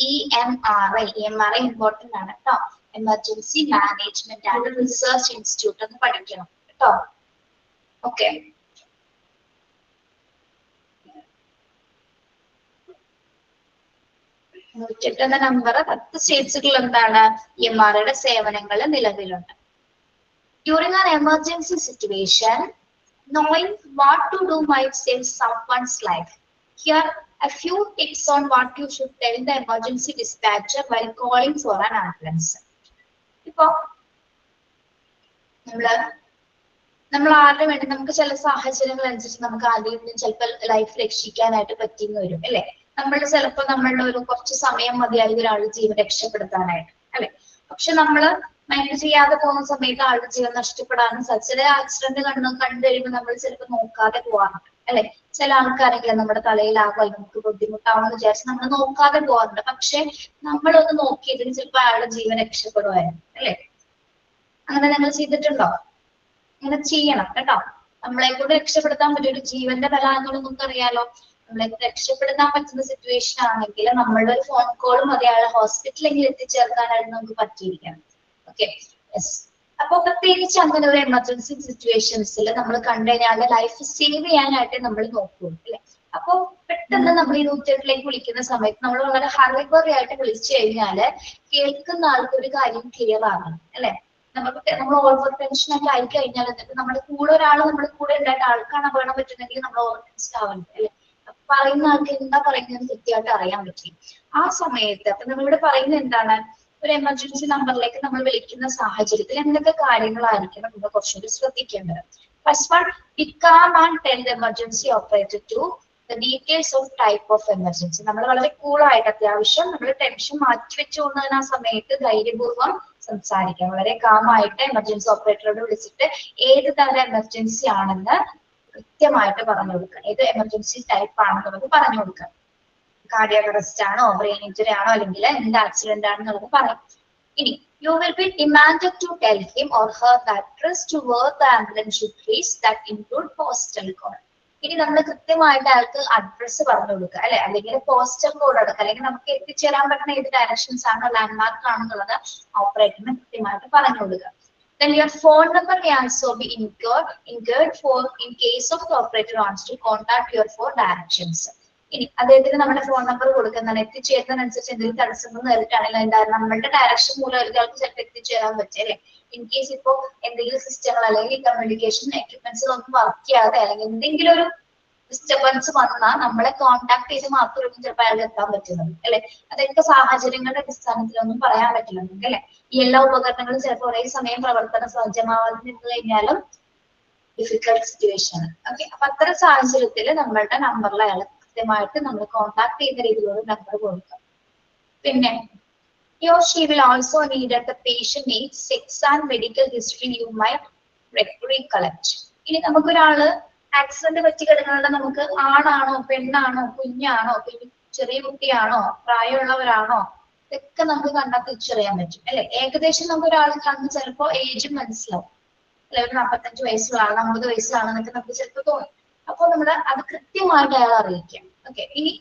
EMRI. EMRI ഇമ്പോർട്ടന്റ് ആണ് കേട്ടോ. Emergency management and research institute എന്ന് പഠിക്കണം കേട്ടോ. ഓക്കെ, എന്ന നമ്പർ 10 സ്റ്റേറ്റ്സുകളിൽ എന്താണ് EMRIയുടെ സേവനങ്ങൾ നിലവിലുണ്ട്. During an emergency situation, knowing what to do might save someone's life. Here, a few tips on what you should tell the emergency dispatcher while calling for an ambulance. ഇപ്പോ നമ്മൾ ആരുടെ വേണ്ടി നമുക്ക് ചില സാഹചര്യങ്ങൾ അനുസരിച്ച് നമുക്ക് ആദ്യം ചിലപ്പോൾ ലൈഫ് രക്ഷിക്കാനായിട്ട് പറ്റിയെന്ന് വരും അല്ലെ. നമ്മളുടെ ചിലപ്പോൾ നമ്മളുടെ ഒരു കുറച്ച് സമയം മതിയായി ഒരാളുടെ ജീവൻ രക്ഷപ്പെടുത്താനായിട്ട് അല്ലെ. പക്ഷെ നമ്മള് മൈൻഡ് ചെയ്യാതെ പോകുന്ന സമയത്ത് ആളുടെ ജീവൻ നഷ്ടപ്പെടാനും ചില ആക്സിഡന്റ് കണ്ടു കഴിയുമ്പോൾ നമ്മൾ ചിലപ്പോൾ നോക്കാതെ പോകാറുണ്ട് അല്ലെ. ചില ആൾക്കാരെങ്കിലും നമ്മുടെ തലയിലാകും അല്ലെങ്കിൽ നമുക്ക് ബുദ്ധിമുട്ടാവുമെന്ന് വിചാരിച്ച് നമ്മൾ നോക്കാതെ പോകാറുണ്ട്. പക്ഷെ നമ്മളൊന്ന് നോക്കിയതിന് ചിലപ്പോൾ അയാളുടെ ജീവൻ രക്ഷപ്പെടുമായിരുന്നു അല്ലെ. അങ്ങനെ നിങ്ങൾ ചെയ്തിട്ടുണ്ടോ? അങ്ങനെ ചെയ്യണം കേട്ടോ. നമ്മളെ കൊണ്ട് രക്ഷപ്പെടുത്താൻ പറ്റിയ ഒരു ജീവന്റെ വില എന്നുള്ളത് നമുക്ക് അറിയാലോ. നമ്മളെ രക്ഷപ്പെടുത്താൻ പറ്റുന്ന സിറ്റുവേഷൻ ആണെങ്കിൽ നമ്മളുടെ ഒരു ഫോൺ കോളും മതി അയാളെ ഹോസ്പിറ്റലിൽ എത്തിച്ചേർക്കാനായിട്ട് നമുക്ക് പറ്റിയിരിക്കണം. Okay, yes. അപ്പൊ പ്രത്യേകിച്ച് അങ്ങനെ ഒരു എമർജൻസി സിറ്റുവേഷൻസിൽ നമ്മൾ കണ്ടു കഴിഞ്ഞാൽ ലൈഫ് സേവ് ചെയ്യാനായിട്ട് നമ്മൾ നോക്കും അല്ലെ. അപ്പൊ പെട്ടെന്ന് നമ്മൾ ഈ 108 വിളിക്കുന്ന സമയത്ത് നമ്മൾ വളരെ ഹറിബറി ആയിട്ട് വിളിച്ചു കഴിഞ്ഞാല് കേൾക്കുന്ന ആൾക്ക് ഒരു കാര്യം ക്ലിയർ ആകണം അല്ലെ. നമ്മൾ ഓവർ ടെൻഷൻ ഒക്കെ ആയി കഴിഞ്ഞാൽ എന്നിട്ട് നമ്മുടെ കൂടെ ഒരാൾ നമ്മുടെ കൂടെ ഉണ്ടായിട്ട് ആൾക്കാണ് അപകടം പറ്റുന്നെങ്കിൽ നമ്മൾ ഓവർ ടെൻഷൻ ആവുന്നത് അല്ലെ. പറയുന്ന ആൾക്ക് എന്താ പറയുന്നത് കൃത്യമായിട്ട് അറിയാൻ പറ്റും. ആ സമയത്ത് അപ്പൊ നമ്മളിവിടെ പറയുന്നത് എന്താണ്, ഒരു എമർജൻസി നമ്പറിലേക്ക് നമ്മൾ വിളിക്കുന്ന സാഹചര്യത്തിൽ എന്തൊക്കെ കാര്യങ്ങളായിരിക്കണം നമ്മൾ കുറച്ചുകൂടി ശ്രദ്ധിക്കേണ്ടത്. First one, be calm and tell the emergency operator to the details of type of emergency. നമ്മൾ വളരെ കൂളായിട്ട് അത്യാവശ്യം നമ്മൾ ടെൻഷൻ മാറ്റിവെച്ചുകൊണ്ടതിന് ആ സമയത്ത് ധൈര്യപൂർവ്വം സംസാരിക്കാം. വളരെ കാമായിട്ട് എമർജൻസി ഓപ്പറേറ്ററോട് വിളിച്ചിട്ട് ഏത് തരം എമർജൻസി ആണെന്ന് കൃത്യമായിട്ട് പറഞ്ഞു കൊടുക്കുക. ഏത് എമർജൻസി ടൈപ്പ് ആണെന്ന് നമുക്ക് പറഞ്ഞു കൊടുക്കുക. കാർഡിയാക് അറസ്റ്റ് ആണോ, ബ്രെയിൻ ഇഞ്ചുറി ആണോ, അല്ലെങ്കിൽ എന്ത് ആക്സിഡന്റ് ആണെന്നുള്ളത് പറയും. ഇനി you will be demanded to tell him or her the address to where the ambulance should reach, that include postal code. ഇനി നമ്മൾ കൃത്യമായിട്ട് അയാൾക്ക് അഡ്രസ്സ് പറഞ്ഞു കൊടുക്കുക അല്ലെ, അല്ലെങ്കിൽ പോസ്റ്റൽ കോഡ് എടുക്കുക, അല്ലെങ്കിൽ നമുക്ക് എത്തിച്ചേരാൻ പറ്റുന്ന ഏത് ഡയറക്ഷൻസ് ആണോ ലാൻഡ്മാർക്ക് ആണെന്നുള്ളത് ഓപ്പറേറ്ററിന് കൃത്യമായിട്ട് പറഞ്ഞു കൊടുക്കുക. Then your phone number may also be incurred for in case of the operator wants to contact your for directions. ഇനി അദ്ദേഹത്തിന് നമ്മുടെ ഫോൺ നമ്പർ കൊടുക്കുന്നതാണ്. എത്തിച്ചേരുന്നതിനനുസരിച്ച് എന്തെങ്കിലും തടസ്സങ്ങൾ നേരിട്ടാണെങ്കിൽ എന്തായാലും നമ്മളുടെ ഡയറക്ഷൻ മൂലം ഒരാൾക്ക് ചിലപ്പോൾ എത്തിച്ചേരാൻ പറ്റും അല്ലെ. ഇൻ കേസ് ഇപ്പോ എന്തെങ്കിലും സിസ്റ്റങ്ങൾ അല്ലെങ്കിൽ കമ്മ്യൂണിക്കേഷൻ എക്യുപ്മെന്റ്സ് ഒന്നും വർക്ക് ചെയ്യാതെ അല്ലെങ്കിൽ എന്തെങ്കിലും ഒരു ഡിസ്റ്റർബൻസ് വന്നാൽ നമ്മളെ കോൺടാക്ട് ചെയ്ത് മാത്രമേ ചിലപ്പോൾ അയാൾക്ക് എത്താൻ പറ്റുന്നത് അല്ലെ. അതൊക്കെ സാഹചര്യങ്ങളുടെ അടിസ്ഥാനത്തിലൊന്നും പറയാൻ പറ്റില്ല നമുക്ക് അല്ലെ. ഈ എല്ലാ ഉപകരണങ്ങളും ചിലപ്പോൾ ഒരേ സമയം പ്രവർത്തന സജ്ജമാവാതെ നിന്ന് കഴിഞ്ഞാലും ഡിഫിക്കൽട്ട് സിറ്റുവേഷൻ ആണ്. ഓക്കെ, അപ്പൊ അത്തരം സാഹചര്യത്തിൽ നമ്മളുടെ നമ്പറിൽ അയാൾ കൃത്യമായിട്ട് നമ്മൾ കോൺടാക്ട് ചെയ്യുന്ന രീതിയിലുള്ള നമ്പർ കൊടുക്കുക. പിന്നെ he or she will also need that the patient needs sex and medical history you might recollect. ഇനി നമുക്കൊരാള് ആക്സിഡന്റ് പറ്റി കിടക്കുന്നത് നമുക്ക് ആണാണോ പെണ്ണാണോ കുഞ്ഞാണോ ചെറിയ കുട്ടിയാണോ പ്രായമുള്ളവരാണോ ഇതൊക്കെ നമുക്ക് കണ്ടാൽ തിരിച്ചറിയാൻ പറ്റും അല്ലെ. ഏകദേശം നമുക്ക് ഒരാൾ കണ്ട് ചിലപ്പോ ഏജ് മനസ്സിലാവും അല്ലെ. ഒരു 45 വയസ്സുള്ള ആൾ 50 വയസ്സാണെന്നൊക്കെ നമുക്ക് ചിലപ്പോൾ തോന്നും. അപ്പൊ നമ്മൾ അത് കൃത്യമായിട്ട് അയാൾ അറിയിക്കാം. ഓക്കെ, ഇനി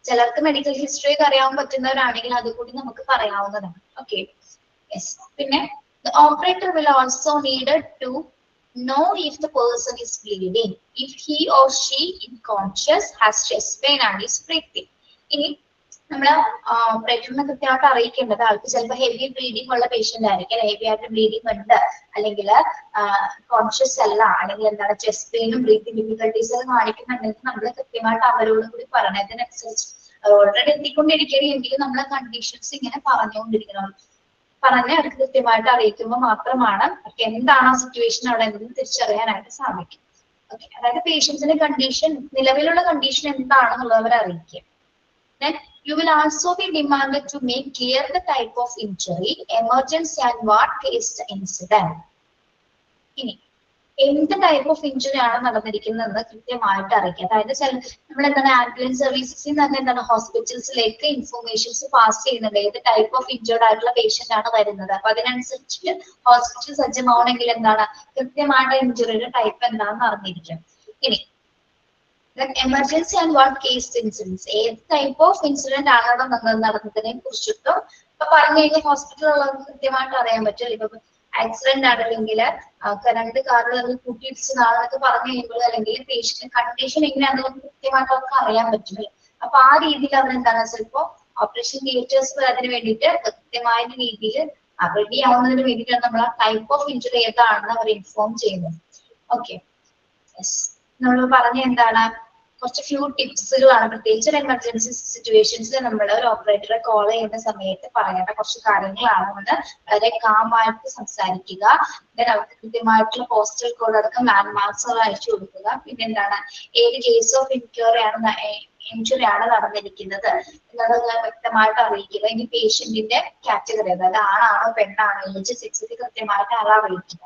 ചിലർക്ക് മെഡിക്കൽ ഹിസ്റ്ററി ഒക്കെ അറിയാൻ പറ്റുന്നവരാണെങ്കിൽ അത് കൂടി നമുക്ക് പറയാവുന്നതാണ്. Okay, yes. പിന്നെ the operator will also needed to know if the person is bleeding, if he or she unconscious, has chest pain and is breathing. ഇനി നമ്മള് ഓപ്പറേറ്ററിനെ കൃത്യമായിട്ട് അറിയിക്കേണ്ടത് ആൾക്ക് ചിലപ്പോൾ ഹെവി ബ്ലീഡിംഗ് ഉള്ള പേഷ്യന്റ് ആയിരിക്കും. ഹെവി ആയിട്ട് ബ്ലീഡിംഗ് ഉണ്ട്, അല്ലെങ്കിൽ കോൺഷ്യസ് അല്ല, അല്ലെങ്കിൽ എന്താണ് ചെസ്റ്റ് പെയിനും ബ്രീത്തിങ് ഡിഫിക്കൽട്ടീസ് ഒക്കെ കാണിക്കുന്നുണ്ടെങ്കിൽ നമ്മൾ കൃത്യമായിട്ട് അവരോട് കൂടി പറഞ്ഞതിനനുസരിച്ച് ഓൾറെഡി എത്തിക്കൊണ്ടിരിക്കുകയെങ്കിലും നമ്മളെ കണ്ടീഷൻസ് ഇങ്ങനെ പറഞ്ഞുകൊണ്ടിരിക്കണം. പറഞ്ഞ് അവർക്ക് കൃത്യമായിട്ട് അറിയിക്കുമ്പോൾ മാത്രമാണ് എന്താണ് ആ സിറ്റുവേഷൻ അവിടെ എന്തെന്ന് തിരിച്ചറിയാനായിട്ട് സാധിക്കും. ഓക്കെ, അതായത് പേഷ്യൻസിന്റെ കണ്ടീഷൻ, നിലവിലുള്ള കണ്ടീഷൻ എന്താണെന്നുള്ളത് അവരെ അറിയിക്കുക. Then you will also be demanded to make clear the type of injury, emergency and what caused the incident. ഇനി എന്ത് ടൈപ്പ് ഓഫ് ഇഞ്ചുറി ആണ് നടന്നിരിക്കുന്നതെന്ന് കൃത്യമായിട്ട് അറിയിക്കുക. അതായത് നമ്മൾ എന്താണ് ആംബുലൻസ് സർവീസസിൽ നിന്ന് എന്താണ് ഹോസ്പിറ്റൽസിലേക്ക് ഇൻഫോർമേഷൻസ് പാസ് ചെയ്യുന്നുണ്ട്. ഏത് ടൈപ്പ് ഓഫ് ഇഞ്ചേർഡ് ആയിട്ടുള്ള പേഷ്യന്റ് ആണ് വരുന്നത്. അപ്പൊ അതിനനുസരിച്ചിട്ട് ഹോസ്പിറ്റൽ സജ്ജമാവണമെങ്കിൽ എന്താണ് കൃത്യമായിട്ട് ഇഞ്ചുറിയുടെ ടൈപ്പ് എന്താണെന്ന് അറിഞ്ഞിരിക്കും. ഇനി emergency and what case incidence, ഏത് ടൈപ്പ് ഓഫ് ഇൻസിഡന്റ് ആണോ നടന്നതിനെ കുറിച്ചിട്ടും ഇപ്പൊ പറഞ്ഞു കഴിഞ്ഞാൽ ഹോസ്പിറ്റലുള്ളവർക്ക് കൃത്യമായിട്ട് അറിയാൻ പറ്റും. ഇപ്പൊ ആക്സിഡന്റ് ആണെങ്കിൽ രണ്ട് കാറുകൾ കൂട്ടിയിടിച്ചതാണെന്നൊക്കെ പറഞ്ഞു കഴിയുമ്പോൾ അല്ലെങ്കിൽ പേഷ്യന്റ് കണ്ടീഷൻ എങ്ങനെയാണെന്ന് കൃത്യമായിട്ട് അവർക്ക് അറിയാൻ പറ്റും. അപ്പൊ ആ രീതിയിൽ അവർ എന്താണ് ചിലപ്പോ ഓപ്പറേഷൻ തിയേറ്റേഴ്സ് അതിന് വേണ്ടിയിട്ട് കൃത്യമായ രീതിയിൽ റെഡി ആവുന്നതിന് വേണ്ടിയിട്ടാണ് നമ്മൾ ആ ടൈപ്പ് ഓഫ് ഇഞ്ചുറി ഏതാണെന്ന് അവർ ഇൻഫോം ചെയ്യുന്നത്. ഓക്കെ, നമ്മൾ പറഞ്ഞ എന്താണ് കുറച്ച് ഫ്യൂ ടിപ്സുകളാണ്. പ്രത്യേകിച്ച് ഒരു എമർജൻസി സിറ്റുവേഷൻസിൽ നമ്മൾ ഒരു ഓപ്പറേറ്ററെ കോൾ ചെയ്യുന്ന സമയത്ത് പറയേണ്ട കുറച്ച് കാര്യങ്ങളാണ്. നമ്മൾ വളരെ കാമായിട്ട് സംസാരിക്കുക, അവർക്ക് കൃത്യമായിട്ടുള്ള പോസ്റ്റൽ കോഡ് അടക്കം ലാൻഡ് മാർക്സുകൾ അയച്ചു കൊടുക്കുക. പിന്നെ എന്താണ് ഏത് കേസ് ഓഫ് ഇൻജുറി ആണ് നടന്നിരിക്കുന്നത് എന്നുള്ളത് വ്യക്തമായിട്ട് അറിയിക്കുക. ഇനി പേഷ്യന്റിന്റെ കാറ്റഗറി, അതായത് ആണാണോ പെണ്ണാണോ, ഏജ്, സെക്സ് കൃത്യമായിട്ട് അറിയിക്കുക.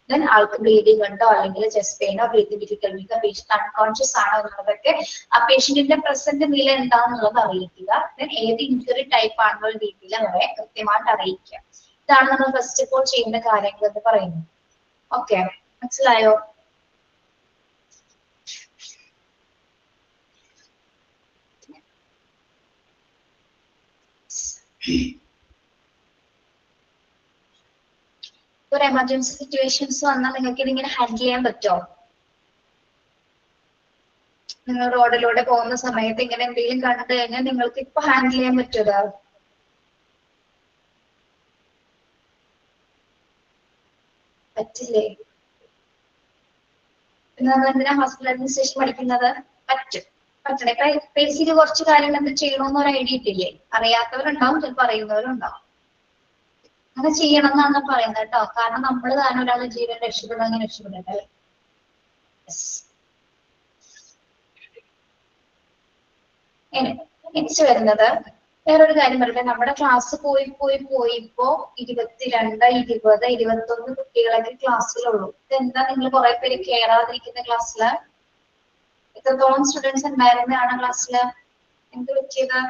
ദെൻ ആൾക്ക് ബ്ലീഡിംഗ് ഉണ്ടോ അല്ലെങ്കിൽ ചെസ്റ്റ് പെയിനോ ബ്രീത്തിങ് ഡിഫിക്കൽറ്റി, പേഷ്യന്റ് അൺകോൺഷ്യസ് ആണോ എന്നുള്ളതൊക്കെ ആ പേഷ്യന്റിന്റെ പ്രസന്റ് നില എന്താണെന്നുള്ളത് അറിയിക്കുക. ദെൻ ഏത് ഇഞ്ചുറി ടൈപ്പ് ആണെന്നുള്ള രീതിയിൽ അവരെ കൃത്യമായിട്ട് അറിയിക്കുക. ഇതാണ് നമ്മൾ ഫസ്റ്റ് ഓഫ് ഓൾ ചെയ്യേണ്ട കാര്യങ്ങൾ എന്ന് പറയുന്നത്. ഓക്കെ, മനസ്സിലായോ? ഒരു എമർജൻസി സിറ്റുവേഷൻസ് വന്നാൽ നിങ്ങൾക്ക് ഇതിങ്ങനെ ഹാൻഡിൽ ചെയ്യാൻ പറ്റുമോ? നിങ്ങൾ റോഡിലൂടെ പോകുന്ന സമയത്ത് ഇങ്ങനെ എന്തെങ്കിലും കണ്ടു കഴിഞ്ഞാൽ നിങ്ങൾക്ക് ഇപ്പൊ ഹാൻഡിൽ ചെയ്യാൻ പറ്റുമോ? പറ്റില്ലേ? പിന്നെ നമ്മൾ എന്തിനാ ഹോസ്പിറ്റൽ അഡ്മിനിസ്ട്രേഷൻ പഠിക്കുന്നത്? പറ്റും, പറ്റണേ. ബേസിക് കുറച്ച് കാര്യങ്ങൾ എന്ത് ചെയ്യണമെന്ന് ഒരു ഐഡിയ ഇട്ടില്ലേ? അറിയാത്തവരുണ്ടാവും, ചിലപ്പോൾ അറിയുന്നവരുണ്ടാവും. അങ്ങനെ ചെയ്യണം എന്നാണ് പറയുന്നത് കേട്ടോ. കാരണം നമ്മൾ തന്നെ ഒരാളുടെ ജീവൻ രക്ഷപ്പെടാൻ രക്ഷപ്പെടട്ടെ. നെക്സ്റ്റ് വരുന്നത് വേറൊരു കാര്യം പറയട്ടെ. നമ്മുടെ ക്ലാസ് പോയി ഇപ്പോ 22, 20, 21 കുട്ടികളൊക്കെ ക്ലാസ്സിലുള്ളൂ. ഇതെന്താ നിങ്ങൾ കുറെ പേര് കയറാതിരിക്കുന്ന ക്ലാസ്സില്? എത്രത്തോളം സ്റ്റുഡൻസ് ഉണ്ടായിരുന്നതാണ് ക്ലാസ്സില്? എന്ത് പറ്റിയത്?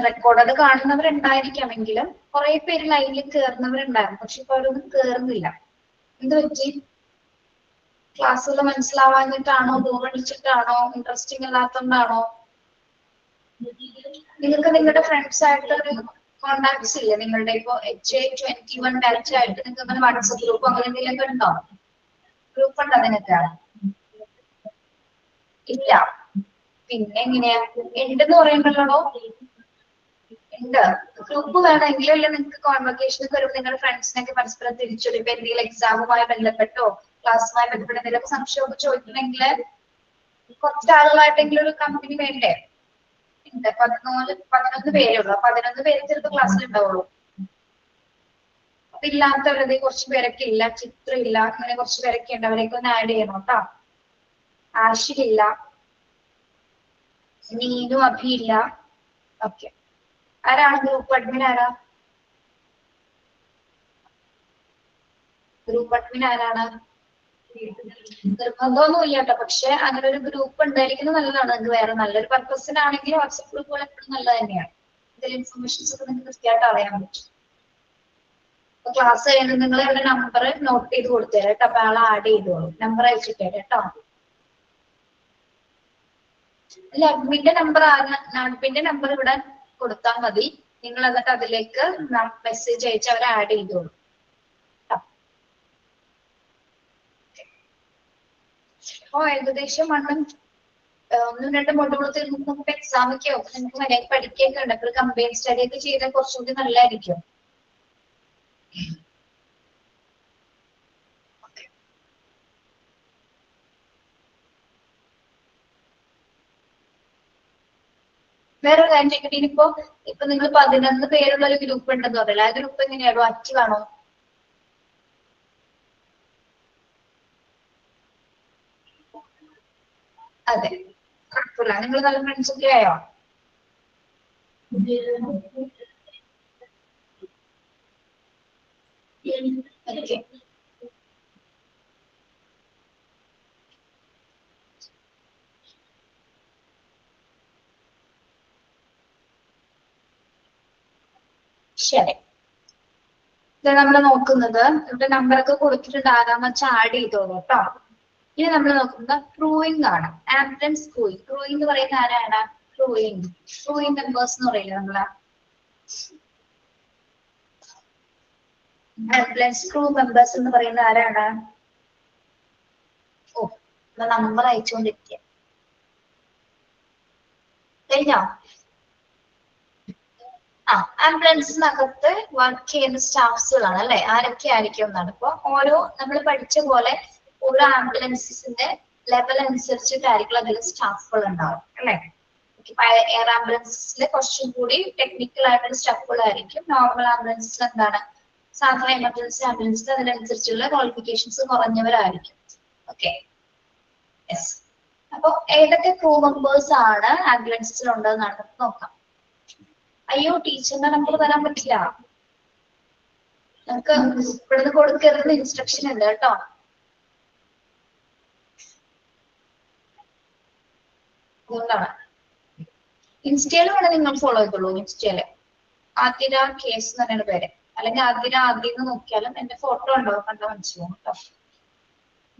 റെക്കോർഡ് കാണുന്നവരുണ്ടായിരിക്കാമെങ്കിലും കുറെ പേര് ലൈനിൽ കയറുന്നവരുണ്ടായിരുന്നു. പക്ഷെ ഇപ്പൊ അവരൊന്നും കേറുന്നില്ല. എന്ത് പറ്റി? ക്ലാസ്സുകൾ മനസ്സിലാവാഞ്ഞിട്ടാണോ, ബോറടിച്ചിട്ടാണോ, ഇൻട്രസ്റ്റിംഗ് അല്ലാത്തതുകൊണ്ടാണോ? നിങ്ങൾക്ക് നിങ്ങളുടെ ഫ്രണ്ട്സ് ആയിട്ട് ഒരു കോണ്ടാക്ട്സ് ഇല്ലേ? നിങ്ങളുടെ ഇപ്പൊ HA21 ബാച്ച് ആയിട്ട് നിങ്ങൾക്ക് വാട്സപ്പ് ഗ്രൂപ്പ് അങ്ങനെ എന്തെങ്കിലും ഉണ്ടോ? ഗ്രൂപ്പ് ഉണ്ടോ നിങ്ങൾക്ക്? ഇല്ല. പിന്നെ എങ്ങനെയാ ഉണ്ടെന്ന് പറയുമ്പോഴാണോ? ഉണ്ട്. ഗ്രൂപ്പ് വേണമെങ്കിലല്ലേ നിങ്ങൾക്ക് കോൺവൊക്കേഷനൊക്കെ വരുമ്പോൾ നിങ്ങളുടെ ഫ്രണ്ട്സിനൊക്കെ പരസ്പരം തിരിച്ചൊരു ഇപ്പൊ എന്തെങ്കിലും എക്സാമുമായി ബന്ധപ്പെട്ടോ ക്ലാസ്സുമായി ബന്ധപ്പെട്ട് എന്തെങ്കിലും സംശയമൊക്കെ ചോദിക്കണമെങ്കിൽ കുറച്ച് ആളുകളായിട്ടെങ്കിലും ഒരു കമ്പനി വേണ്ടേ? ഉണ്ട്. 11 പേരേ ഉള്ളൂ. 11 പേര് ചിലപ്പോൾ ക്ലാസ്സിൽ ഉണ്ടാവുള്ളൂ. അപ്പൊ ഇല്ലാത്തവരത് കുറച്ച് പേരൊക്കെ ഇല്ല. ചിത്രം ഇല്ല, അങ്ങനെ കുറച്ച് പേരൊക്കെ ഉണ്ട്. അവരെയൊക്കെ ഒന്ന് ആഡ് ചെയ്യണം കേട്ടോ. ആഷിലില്ല, നീനു, അഭിയില്ല. ഓക്കെ, ആരാണ് ഗ്രൂപ്പ് അഡ്മിൻ? ആരാ ഗ്രൂപ്പ് അഡ്മിൻ? ആരാണ്? നിർബന്ധമൊന്നുമില്ല കേട്ടോ. പക്ഷെ അങ്ങനെ ഒരു ഗ്രൂപ്പ് ഉണ്ടായിരിക്കുന്നത് നല്ലതാണ്. നിങ്ങൾക്ക് വേറെ നല്ലൊരു പർപ്പസിനാണെങ്കിൽ വാട്സപ്പ് ഗ്രൂപ്പുകൾ എപ്പോഴും നല്ലത് തന്നെയാണ്. ഇതിൽ ഇൻഫർമേഷൻസ് ഒക്കെ നിങ്ങൾക്ക് കൃത്യമായിട്ട് അറിയാൻ പറ്റും. അപ്പൊ ക്ലാസ് കഴിയുന്നത് നിങ്ങൾ അവരുടെ നമ്പർ നോട്ട് ചെയ്ത് കൊടുത്തേരാ കേട്ടോ. അപ്പൊ ആളെ ആഡ് ചെയ്തോളൂ. നമ്പർ അയച്ചിട്ടേ കേട്ടോ. അല്ല, അഡ്മിന്റെ നമ്പർ ഇവിടെ കൊടുത്താൽ മതി. നിങ്ങൾ എന്നിട്ട് അതിലേക്ക് മെസ്സേജ് അയച്ച് അവരെ ആഡ് ചെയ്തോളൂ. അപ്പൊ ഏകദേശം 1-2 മൊഡ്യൂൾ തീർന്നിട്ട് നമുക്ക് എക്സാം ഒക്കെ ആവും. നിങ്ങൾക്ക് മര്യാദ പഠിക്കുകയൊക്കെ ഉണ്ട്. അപ്പൊ കമ്പൈൻ സ്റ്റഡി ഒക്കെ ചെയ്താൽ കുറച്ചുകൂടി നല്ലതായിരിക്കും. വേറൊരു കാര്യം ചോദിക്കട്ടെ. ഇപ്പൊ നിങ്ങൾ 11 പേരുള്ള ഒരു ഗ്രൂപ്പ് ഉണ്ടെന്ന് പറയില്ല, ആ ഗ്രൂപ്പ് എങ്ങനെയാണോ? ആക്റ്റീവ് ആണോ? അതെ, കുഴപ്പമില്ല. നിങ്ങൾ നല്ല ഫ്രണ്ട്സ് ഒക്കെ ആയോ? ഓക്കെ. ശരി, ഇത് നമ്മൾ നോക്കുന്നത് ഇവിടെ നമ്പറൊക്കെ കൊടുത്തിട്ടുണ്ട്, ആരാന്ന് വെച്ചാൽ ആഡ് ചെയ്തോളൂ കേട്ടോ. ഇനി നമ്മൾ നോക്കുന്നത് ക്രൂയിങ് ആണ്. ആംബുലൻസ് ക്രൂയിങ്. ക്രൂയിങ് എന്ന് പറയുന്ന ആരാണ്? ക്രൂയിങ് മെമ്പേഴ്സ് എന്ന് പറയില്ല നമ്മള്. ആംബുലൻസ് ക്രൂ മെമ്പേഴ്സ് എന്ന് പറയുന്ന ആരാണ്? ഓ, നമ്പർ അയച്ചുകൊണ്ടിരിക്കുക. കഴിഞ്ഞോ? ആംബുലൻസിനകത്ത് വർക്ക് ചെയ്യുന്ന സ്റ്റാഫ്സുകളാണ് അല്ലെ, ആരൊക്കെ ആയിരിക്കും എന്നാണ്. അപ്പൊ ഓരോ നമ്മൾ പഠിച്ച പോലെ ഓരോ ആംബുലൻസിന്റെ ലെവൽ അനുസരിച്ചിട്ടായിരിക്കും അതിൽ സ്റ്റാഫുകൾ ഉണ്ടാവും അല്ലെ. എയർ ആംബുലൻസിൽ കുറച്ചും കൂടി ടെക്നിക്കൽ ആയിട്ടുള്ള സ്റ്റാഫുകളായിരിക്കും. നോർമൽ ആംബുലൻസിൽ എന്താണ്, സാധാരണ എമർജൻസി ആംബുലൻസിൽ അതിനനുസരിച്ചുള്ള ക്വാളിഫിക്കേഷൻസ് കുറഞ്ഞവരായിരിക്കും. Okay, yes. അപ്പൊ ഏതൊക്കെ ക്രൂ മെമ്പേഴ്സ് ആണ് ആംബുലൻസിൽ ഉണ്ടെന്നാണ് നോക്കാം. അയ്യോ, ടീച്ചറിന്റെ നമ്പർ തരാൻ പറ്റില്ല, നമുക്ക് ഇവിടുന്ന് കൊടുക്കരുത് ഇൻസ്ട്രക്ഷൻ ഉണ്ട് കേട്ടോ. അതുകൊണ്ടാണ്. ഇൻസ്റ്റയില് വേണം നിങ്ങൾ ഫോളോ ചെയ്തോളൂ. ഇൻസ്റ്റയില് ആതിര കേസ് എന്ന് പറയുന്ന പേര്, അല്ലെങ്കിൽ ആതിര ആദ്യം നോക്കിയാലും എന്റെ ഫോട്ടോ ഉണ്ടോ കണ്ടാൽ മനസ്സിലാവും കേട്ടോ.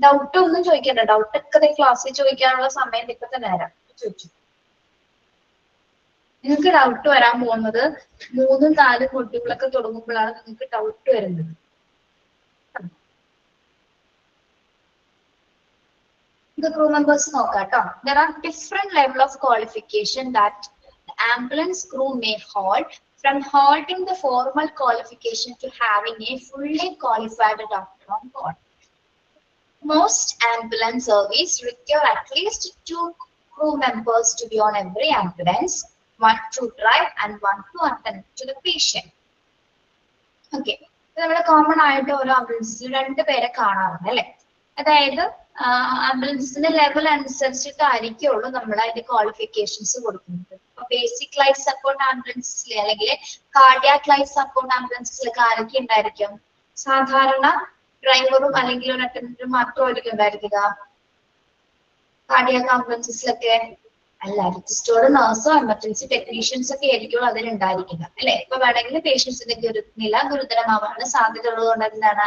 ഡൗട്ട് ഒന്നും ചോദിക്കണ്ട, ഡൗട്ട് ഒക്കെ ക്ലാസ്സിൽ ചോദിക്കാനുള്ള സമയം ഇപ്പൊ തന്നെ തരാം. ചോദിച്ചു, നിങ്ങൾക്ക് ഡൗട്ട് വരാൻ പോകുന്നത് 3ഉം 4ഉം മൊഡ്യൂളൊക്കെ തുടങ്ങുമ്പോഴാണ് നിങ്ങൾക്ക് ഡൗട്ട് വരുന്നത്. The crew members നോക്കാട്ടോ. There are different level of qualification that the ambulance crew may hold, from holding the formal qualification to having a fully qualified doctor on board. Most ambulance service require at least 2 crew members to be on every ambulance, 1 to drive and 1 to attend to the patient. Okay, നമ്മുടെ common ആയിട്ട് ഓരോ ആംബുലൻസിൽ 2 പേരെ കാണാറുണ്ട് അല്ലെ. അതായത് ആംബുലൻസിന്റെ level അനുസരിച്ചിട്ടായിരിക്കുള്ളൂ നമ്മൾ അതിന്റെ ക്വാളിഫിക്കേഷൻസ് കൊടുക്കുന്നത്. ബേസിക് ലൈഫ് സപ്പോർട്ട് ആംബുലൻസിൽ അല്ലെങ്കിൽ കാർഡിയാക് ലൈഫ് സപ്പോർട്ട് ആംബുലൻസിലൊക്കെ ആരൊക്കെ ഉണ്ടായിരിക്കും? സാധാരണ ഡ്രൈവറും അല്ലെങ്കിൽ ഒരു അറ്റൻഡന്റും മാത്രമായിരിക്കും ഉണ്ടായിരിക്കുക. കാർഡിയാക് ആംബുലൻസിലൊക്കെ അല്ല, രജിസ്റ്റേർഡ് നഴ്സോ എമർജൻസി ടെക്നീഷ്യൻസ് ഒക്കെ ആയിരിക്കും അതിലുണ്ടായിരിക്കുക അല്ലെ. ഇപ്പൊ വേണമെങ്കിൽ പേഷ്യൻസിന്റെ നില ഗുരുതരമാവാനുള്ള സാധ്യത ഉള്ളതുകൊണ്ട് എന്താണ്,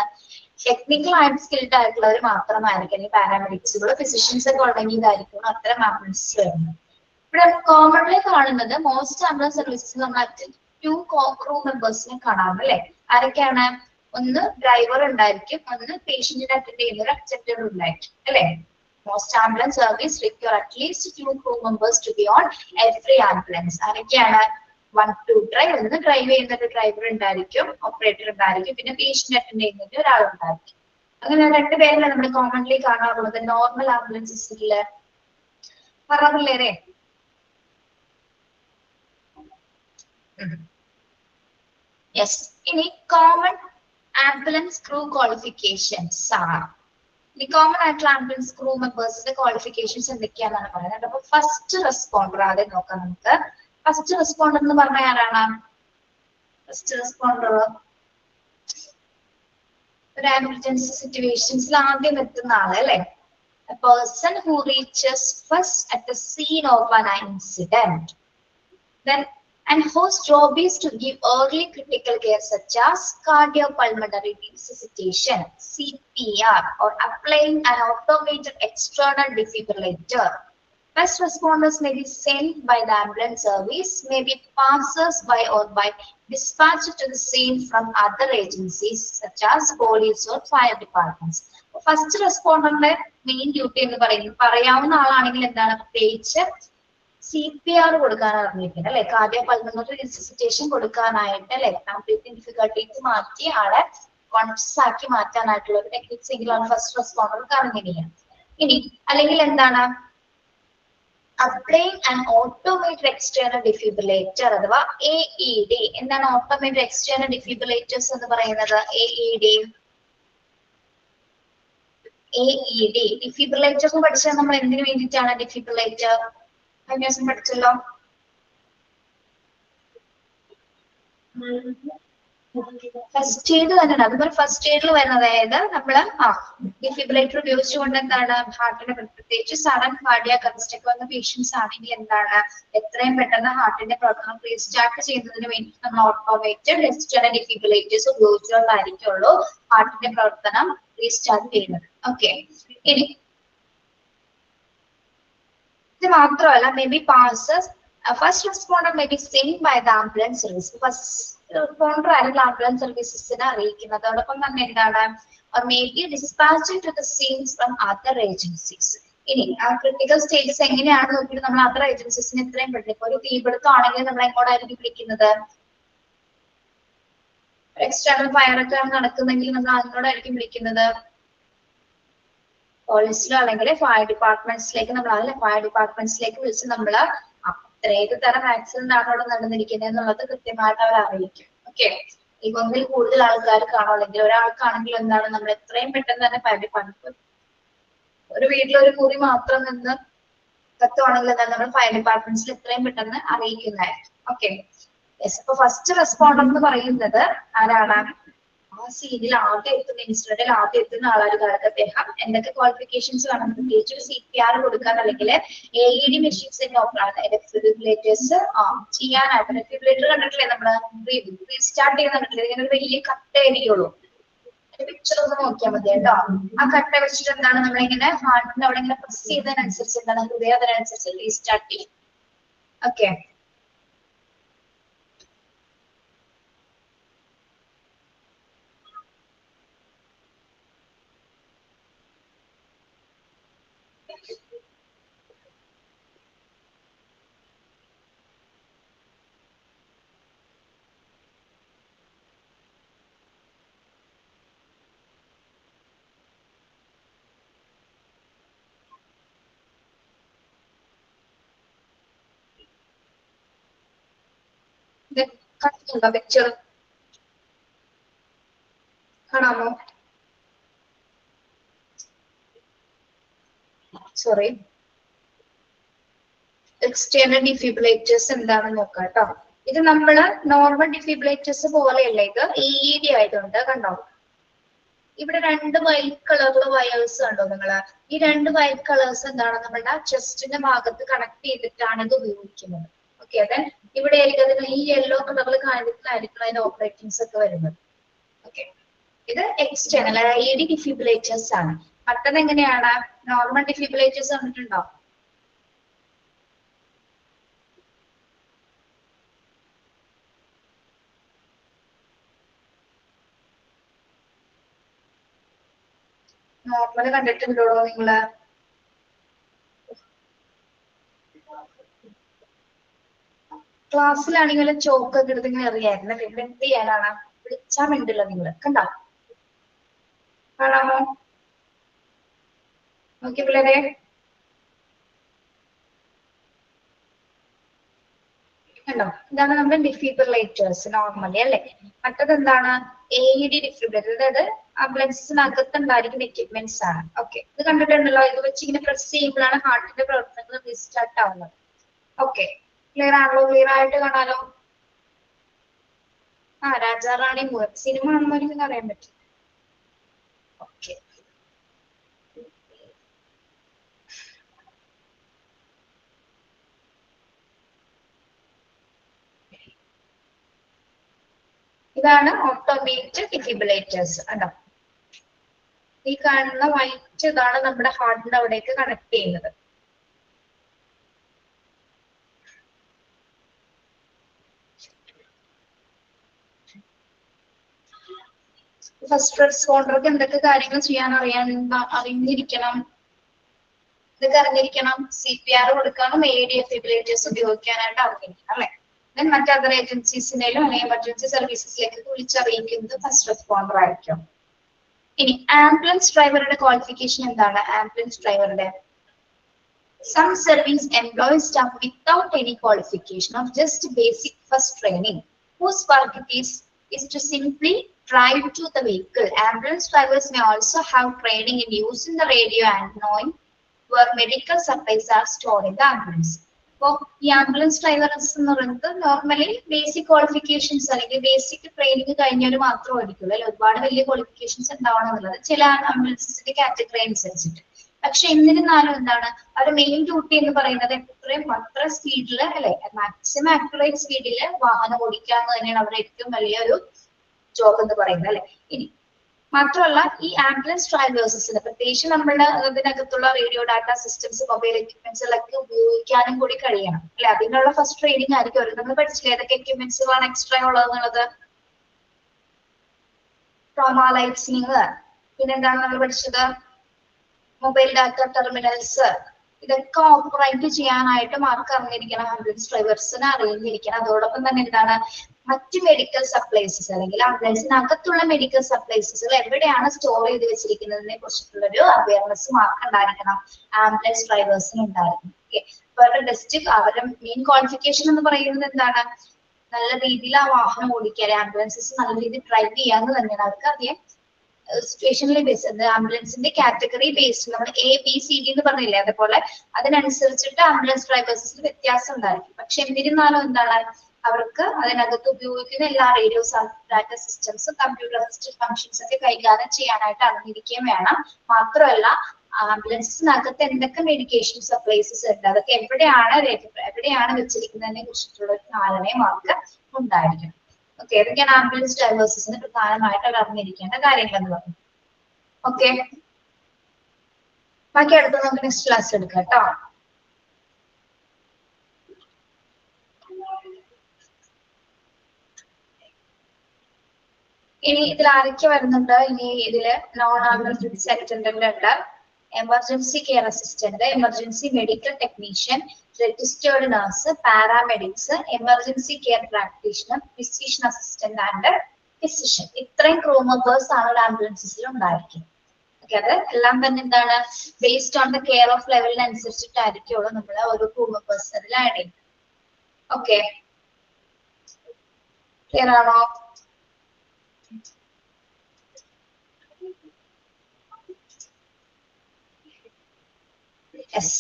ടെക്നിക്കൽ ആയിട്ട് സ്കിൽഡ് ആയിട്ടുള്ളവർ മാത്രമായിരിക്കും, ഈ പാരാമെഡിക്സുകൾ ഫിസിഷ്യൻസ് ഒക്കെ ഉണ്ടെങ്കിലായിരിക്കും അത്തരം ആംബുലൻസ് വരുന്നത്. ഇവിടെ കോമൺലി കാണുന്നത് മോസ്റ്റ് ആംബുലൻസ് സർവീസസ് നമ്മൾ 2 ക്രൂ മെമ്പേഴ്സിനെ കാണാം അല്ലെ. ആരൊക്കെയാണ്? ഒന്ന് ഡ്രൈവർ ഉണ്ടായിരിക്കും, ഒന്ന് പേഷ്യന്റിനെ അറ്റൻഡ് ചെയ്യുന്ന ഒരു അറ്റൻഡർ ഉണ്ടായിരിക്കും അല്ലെ. Most ambulance service require at least 2 crew members to be on every ambulance. ആരൊക്കെയാണ്? 1 to drive, ഒന്ന് ഡ്രൈവ് ചെയ്യുന്ന ഒരു ഡ്രൈവർ ഉണ്ടായിരിക്കും, ഓപ്പറേറ്റർ ഉണ്ടായിരിക്കും, പിന്നെ പേഷ്യന്റ് അറ്റൻഡ് ചെയ്യുന്ന ഒരാളുണ്ടായിരിക്കും. അങ്ങനെ 2 പേരല്ലേ നമ്മൾ കോമൺലി കാണാറുള്ളത് നോർമൽ ആംബുലൻസിലെ. പറയാറില്ലേ? യെസ്. ഇനി കോമൺ ആംബുലൻസ് ക്രൂ ക്വാളിഫിക്കേഷൻസ് ആണ്. ഈ കോമൺ ആയിട്ടുള്ള ആംബുലൻസ് ക്രൂ മെമ്പേഴ്സിന്റെ ക്വാളിഫിക്കേഷൻസ് എന്തൊക്കെയാണെന്നാണ് പറയുന്നത്. അപ്പൊ ഫസ്റ്റ് റെസ്പോണ്ടർ ആദ്യം നോക്കാം നമുക്ക്. ഫസ്റ്റ് റെസ്പോണ്ടർ എന്ന് പറഞ്ഞ ആരാണ്? ഫസ്റ്റ് റെസ്പോണ്ടർ ഒരു എമർജൻസി സിറ്റുവേഷൻസിൽ ആദ്യം എത്തുന്ന ആള് അല്ലെ. A person who reaches first at the scene of an incident, then and whose job is to give early critical care such as cardiopulmonary resuscitation, CPR, or applying an automated external defibrillator. First responders may be sent by the ambulance service, may be passers-by or by dispatched to the scene from other agencies such as police or fire departments. First responder main duty എന്ന് പറയാവുന്ന ആളാണെങ്കിൽ എന്താണ്, പ്രത്യേകിച്ച് CPR കൊടുക്കാൻ അറിഞ്ഞിരിക്കുന്നത് അല്ലെ, കാർഡിയോപൾമണറി resuscitation കൊടുക്കാനായിട്ട് അല്ലെ, breathing difficulties മാറ്റി ആളെ കോൺഷ്യസ് ആക്കി മാറ്റാനായിട്ടുള്ള ഒരു ടെക്നിക്സ് എങ്കിലാണ് ഫസ്റ്റ് റെസ്പോണ്ടർക്ക് അറിഞ്ഞിരിക്കുന്നത്. ഇനി അല്ലെങ്കിൽ എന്താണ്, applying an automated external defibrillator അഥവാ AED. എന്താണ് automated external defibrillators എന്ന് പറയുന്നത്? AED ഡിഫിബ്രിലേറ്റർ എന്ന് പഠിച്ചാൽ നമ്മൾ എന്തിനു വേണ്ടിയിട്ടാണ് ഡിഫിബ്രിലേറ്റർ? കഴിഞ്ഞ ദിവസം പഠിച്ചല്ലോ. ഫസ്റ്റ് എയ്ഡ് തന്നെയാണ്. അതുപോലെ ഫസ്റ്റ് എയ്ഡിൽ വരുന്നത് അതായത് നമ്മള് ഡിഫിബ്രിലേറ്റർ ഉപയോഗിച്ചുകൊണ്ട് എന്താണ് ഹാർട്ടിനെ പ്രത്യേകിച്ച് സഡൻ കാർഡിയാക് അറസ്റ്റ് ഒക്കെ വന്ന പേഷ്യൻസ് ആണെങ്കിൽ എന്താണ് എത്രയും പെട്ടെന്ന് ഹാർട്ടിന്റെ പ്രവർത്തനം റീസ്റ്റാർട്ട് ചെയ്യുന്നതിന് വേണ്ടി നമ്മൾ ഓട്ടോമേറ്റഡ് എക്സ്റ്റേണൽ ഡിഫിബ്രിലേറ്റേഴ്സ് ഉപയോഗിച്ചുകൊണ്ടായിരിക്കുള്ളൂ ഹാർട്ടിന്റെ പ്രവർത്തനം റീസ്റ്റാർട്ട് ചെയ്യുന്നത്. ഓക്കെ, ഇനി ഇത് മാത്രമല്ല may be passes first responder may be send by the ambulance service. First responder ആയിരുന്നു ആംബുലൻസ് സർവീസസിനെ അറിയിക്കുന്നത്. അതോടൊപ്പം തന്നെ എന്താണ് may be dispatched to the scenes from other agencies. ഇനി ആ ക്രിട്ടിക്കൽ സ്റ്റേജസ് എങ്ങനെയാണ് നോക്കിയിട്ട് നമ്മൾ അതർ ഏജൻസീസിന് എത്രയും പെട്ടെന്ന് ഇപ്പൊ ഒരു തീപിടുത്തം ആണെങ്കിൽ നമ്മൾ എങ്ങോട്ടായിരിക്കും വിളിക്കുന്നത്? എക്സ്റ്റേണൽ ഫയർ ഒക്കെ നടക്കുന്നെങ്കിൽ നമ്മൾ അതിനോടായിരിക്കും വിളിക്കുന്നത്. പോലീസിലോ അല്ലെങ്കിൽ ഫയർ ഡിപ്പാർട്ട്മെന്റ്സിലേക്ക് നമ്മൾ അതിലെ ഫയർ ഡിപ്പാർട്ട്മെന്റ്സിലേക്ക് വിളിച്ച് നമ്മൾ ഏത് തരം ആക്സിഡന്റ് ആണ് അവിടെ നടന്നിരിക്കുന്നത് എന്നുള്ളത് കൃത്യമായിട്ട് അവർ അറിയിക്കും. ഓക്കെ, ഈ ഒന്നിൽ കൂടുതൽ ആൾക്കാർ കാണോ അല്ലെങ്കിൽ ഒരാൾക്കാണെങ്കിൽ എന്താണ് നമ്മൾ എത്രയും പെട്ടെന്ന് തന്നെ ഫയർ ഡിപ്പാർട്ട്മെന്റ്, ഒരു വീട്ടിലൊരു മുറി മാത്രം നിന്ന് കത്തുവാണെങ്കിൽ എന്താണ് നമ്മൾ ഫയർ ഡിപ്പാർട്ട്മെന്റ്സിൽ എത്രയും പെട്ടെന്ന് അറിയിക്കുന്നതായിരിക്കും. Okay, yes. അപ്പൊ ഫസ്റ്റ് റെസ്പോണ്ടർ എന്ന് പറയുന്നത് ആരാണ്? ആ സീനിൽ ആദ്യം എത്തുന്ന ഇൻസിഡന്റിൽ ആദ്യം എത്തുന്ന ആളാണ് അദ്ദേഹം. എന്തൊക്കെ ക്വാളിഫിക്കേഷൻസ് വേണം? പ്രത്യേകിച്ച് ഒരു CPR കൊടുക്കാൻ അല്ലെങ്കിൽ AED മെഷീൻസിന്റെ ഡെഫിബ്രിലേറ്റേഴ്സ് ചെയ്യാനായിട്ട്. ഡെഫിബ്രിലേറ്റർ കണ്ടിട്ടില്ലേ നമ്മള് റീസ്റ്റാർട്ട് ചെയ്യുന്ന കണ്ടിട്ടില്ലേ? ഇങ്ങനെ ഒരു വലിയ കട്ടയായിരിക്കുള്ളൂ. പിക്ചർ ഒന്ന് നോക്കിയാൽ മതി കേട്ടോ. ആ കട്ട വെച്ചിട്ട് എന്താണ് നമ്മളിങ്ങനെ ഹാർട്ടിന്റെ അവിടെ ഇങ്ങനെ പ്രസ് ചെയ്തതിനനുസരിച്ച് എന്താണ് ഹൃദയം അതിനനുസരിച്ച് റീസ്റ്റാർട്ട് ചെയ്യും. ഓക്കെ, കണ്ടുണ്ടോ പിക്ചർ? കാണാമോ? സോറി, എക്സ്റ്റേണൽ ഡിഫിബ്രിലേറ്റേഴ്സ് എന്താണെന്ന് നോക്കാം കേട്ടോ. ഇത് നമ്മള് നോർമൽ ഡിഫിബ്രിലേറ്റേഴ്സ് പോലെയല്ല, ഇത് AED ആയതുകൊണ്ട് കണ്ടോ ഇവിടെ രണ്ട് വൈറ്റ് കളറിൽ വയേഴ്സ് കണ്ടോ നിങ്ങള്? ഈ രണ്ട് വൈറ്റ് കളേഴ്സ് എന്താണ് നമ്മളുടെ ചെസ്റ്റിന്റെ ഭാഗത്ത് കണക്ട് ചെയ്തിട്ടാണ് ഇത് ഉപയോഗിക്കുന്നത്. ഓക്കെ, അതെ ഇവിടെ ആയിരിക്കും ഈ യെല്ലോ കളറിൽ കാണിക്കുന്നതായിരിക്കും അതിന്റെ ഓപ്പറേറ്റിംഗ്സ് ഒക്കെ വരുന്നത്. ഓക്കെ, ഇത് എക്സ്റ്റേണൽ AED ഡിഫിബ്രിലേറ്റേഴ്സ് ആണ്. മറ്റത് എങ്ങനെയാണ്? നോർമൽ ഡിഫിബ്രിലേറ്റേഴ്സ് കണ്ടിട്ടുണ്ടോ? നോർമൽ കണ്ടിട്ടുണ്ടോ നിങ്ങള്? ക്ലാസ്സിലാണെങ്കിൽ ചോക്കൊക്കെ എടുത്ത് ഇങ്ങനെ അറിയായിരുന്നു. ഇവിടെ എന്ത് ചെയ്യാനാണ്? വിളിച്ചാ മിണ്ടില്ല നിങ്ങള്. കണ്ടോ? കാണാമോ? നോക്കി പിള്ളേരെ, കണ്ടോ? ഇതാണ് നമ്മുടെ ഡിഫിബ്രിലേറ്റേഴ്സ് നോർമലി അല്ലെ. മറ്റത് എന്താണ്? AED ഡിഫിബ്രിലേറ്റർ, അതായത് ആംബുലൻസിനകത്ത് ഉണ്ടായിരിക്കുന്ന എക്യുപ്മെന്റ്സ് ആണ്. ഓക്കെ, ഇത് കണ്ടിട്ടുണ്ടല്ലോ. ഇത് വെച്ച് ഇങ്ങനെ പ്രസ് ചെയ്യുമ്പോഴാണ് ഹാർട്ടിന്റെ പ്രവർത്തനങ്ങൾ റീസ്റ്റാർട്ട് ആവുന്നത്. ഓക്കെ, ക്ലിയർ ആണല്ലോ? ക്ലിയർ ആയിട്ട് കാണാലോ? രാജാറാണി സിനിമ കാണുന്നവർക്ക് അറിയാൻ പറ്റും. ഓക്കെ, ഇതാണ് ഓട്ടോമേറ്റഡ് ഡിഫിബ്രിലേറ്റേഴ്സ്. കണ്ടോ? ഈ കാണുന്ന വൈറ്റ് ഇതാണ് നമ്മുടെ ഹാർട്ടിന്റെ അവിടേക്ക് കണക്ട് ചെയ്യുന്നത്. ഫസ്റ്റ് റെസ്പോണ്ടർക്ക് എന്തൊക്കെ കാര്യങ്ങൾ ചെയ്യാൻ അറിഞ്ഞിരിക്കണം? ഇതൊക്കെ അറിഞ്ഞിരിക്കണം. CPR കൊടുക്കാനും AED ഡിഫിബ്രിലേറ്റേഴ്സ് ഉപയോഗിക്കാനായിട്ട് അറിഞ്ഞിരിക്കണം അല്ലെ. ദെൻ മറ്റ് അതർ ഏജൻസീസിനെയും അല്ലെങ്കിൽ എമർജൻസി സർവീസസിലേക്ക് വിളിച്ചറിയിക്കുന്നത് ഫസ്റ്റ് റെസ്പോണ്ടർ ആയിരിക്കും. ഇനി ആംബുലൻസ് ഡ്രൈവറുടെ ക്വാളിഫിക്കേഷൻ എന്താണ്? ആംബുലൻസ് ഡ്രൈവറുടെ some service employs staff without any qualification of just basic first training, whose work is to simply drive to the vehicle. Ambulance drivers may also have training in using the radio and knowing where medical supplies are stored in the ambulance. അപ്പോൾ ഈ ambulance drivers എന്ന് പറയുന്നത് normally basic qualifications അല്ലെങ്കിൽ basic training കഴിഞ്ഞവർ മാത്രമായിരിക്കും അല്ലെ, ഒരുപാട് വലിയ qualifications ഉണ്ടാവണം എന്നുള്ളത് ചില ആംബുലൻസിന്റെ കാറ്റഗറി അനുസരിച്ചിട്ട്. പക്ഷെ എന്നിരുന്നാലും എന്താണ് അവരുടെ മെയിൻ ഡ്യൂട്ടി എന്ന് പറയുന്നത് എത്രയും അത്ര സ്പീഡിൽ അല്ലെ, മാക്സിമം ആക്യുറേറ്റ് സ്പീഡിൽ വാഹനം ഓടിക്കുക എന്ന് തന്നെയാണ് അവരുടെ ഏറ്റവും വലിയൊരു ജോബ് എന്ന് പറയുന്നത് അല്ലെ. ഇനി മാത്രമല്ല ഈ ആംബുലൻസ് ഡ്രൈവേഴ്സിന് പ്രത്യേകിച്ച് നമ്മുടെ ഇതിനകത്തുള്ള റേഡിയോ ഡാറ്റ സിസ്റ്റംസ് മൊബൈൽ എക്യുപ്മെന്റ്സിലൊക്കെ ഉപയോഗിക്കാനും കൂടി കഴിയണം അല്ലെ. അതിനുള്ള ഫസ്റ്റ് ട്രെയിനിങ് ആയിരിക്കും അവർ. നമ്മൾ പഠിച്ചില്ലേ ഏതൊക്കെ എക്യുപ്മെന്റ്സുകളാണ് എക്സ്ട്രാ ഉള്ളതെന്നുള്ളത്? ട്രോമ ലൈറ്റ്സിങ്, പിന്നെന്താണ് നമ്മൾ പഠിച്ചത് മൊബൈൽ ഡാറ്റ ടെർമിനൽസ്. ഇതൊക്കെ ഓപ്പറേറ്റ് ചെയ്യാനായിട്ട് മാർക്ക് അറിഞ്ഞിരിക്കണം, ആംബുലൻസ് ഡ്രൈവേഴ്സിന് അറിഞ്ഞിരിക്കണം. അതോടൊപ്പം തന്നെ എന്താണ് മറ്റ് മെഡിക്കൽ സപ്ലൈസസ് അല്ലെങ്കിൽ ആംബുലൻസിനകത്തുള്ള മെഡിക്കൽ സപ്ലൈസസ് എവിടെയാണ് സ്റ്റോർ ചെയ്ത് വെച്ചിരിക്കുന്നതിനെ കുറിച്ചിട്ടുള്ളൊരു അവയർനെസ് മാർക്ക് ഉണ്ടായിരിക്കണം ആംബുലൻസ് ഡ്രൈവേഴ്സിന് ഉണ്ടായിരിക്കണം. അവരുടെ ബെസ്റ്റ് അവരുടെ മെയിൻ ക്വാളിഫിക്കേഷൻ എന്ന് പറയുന്നത് എന്താണ്? നല്ല രീതിയിൽ ആ വാഹനം ഓടിക്കാൻ, ആംബുലൻസസ് നല്ല രീതിയിൽ ഡ്രൈവ് ചെയ്യാന്ന് തന്നെയാണ്. അവർക്ക് അധികം സിറ്റുവേഷനിൽ ബേസ്ഡ് ആംബുലൻസിന്റെ കാറ്റഗറി ബേസ്ഡ് നമ്മൾ ABCD എന്ന് പറഞ്ഞില്ലേ, അതേപോലെ അതിനനുസരിച്ചിട്ട് ആംബുലൻസ് ഡ്രൈവേഴ്സിന് വ്യത്യാസം ഉണ്ടായിരിക്കും. പക്ഷെ എന്നിരുന്നാലും എന്താണ് അവർക്ക് അതിനകത്ത് ഉപയോഗിക്കുന്ന എല്ലാ റേഡിയോ ഡാറ്റ സിസ്റ്റംസും കമ്പ്യൂട്ടർ അസിസ്റ്റഡ് ഫംഗ്ഷൻസ് ഒക്കെ കൈകാര്യം ചെയ്യാനായിട്ട് അറിഞ്ഞിരിക്കുകയും വേണം. മാത്രമല്ല ആംബുലൻസിനകത്ത് എന്തൊക്കെ മെഡിക്കേഷൻ സപ്ലൈസസ് ഉണ്ട്, അതൊക്കെ എവിടെയാണ് വെച്ചിരിക്കുന്നതിനെ കുറിച്ചിട്ടുള്ള ഒരു ധാരണയും അവർക്ക് ഉണ്ടായിരിക്കണം. ഓക്കെ, ഏതൊക്കെയാണ് ആംബുലൻസ് ഡ്രൈവേഴ്സിന് പ്രധാനമായിട്ട് അവർ അറിഞ്ഞിരിക്കേണ്ട കാര്യങ്ങൾ എന്ന് പറഞ്ഞു. ഓക്കെ, ബാക്കി അടുത്ത് നമുക്ക് നെക്സ്റ്റ് ക്ലാസ് എടുക്കാം കേട്ടോ. ഇനി ഇതിൽ ആരൊക്കെ വരുന്നുണ്ട്? ഇനി ഇതില് നോൺ എമർജൻസി അറ്റൻഡന്റ് ഉണ്ട്, emergency care assistant, emergency medical technician, registered nurse, paramedics, emergency care practitioner, physician assistant and physician. ഇത്രയും ക്രൂ മെമ്പേഴ്സ് ആണ് ഒരു ആംബുലൻസിൽ ഉണ്ടായിരിക്കുന്നത്. ഓക്കെ, അത് എല്ലാം തന്നെ എന്താണ് based on the care of ലെവലിനനുസരിച്ചിട്ടായിരിക്കുള്ളൂ നമ്മൾ ഓരോ ക്രൂ മെമ്പേഴ്സ് അതിൽ ആഡ് ചെയ്യുന്നത്. ഓക്കെ, ക്ലിയർ ആണോ? യെസ്.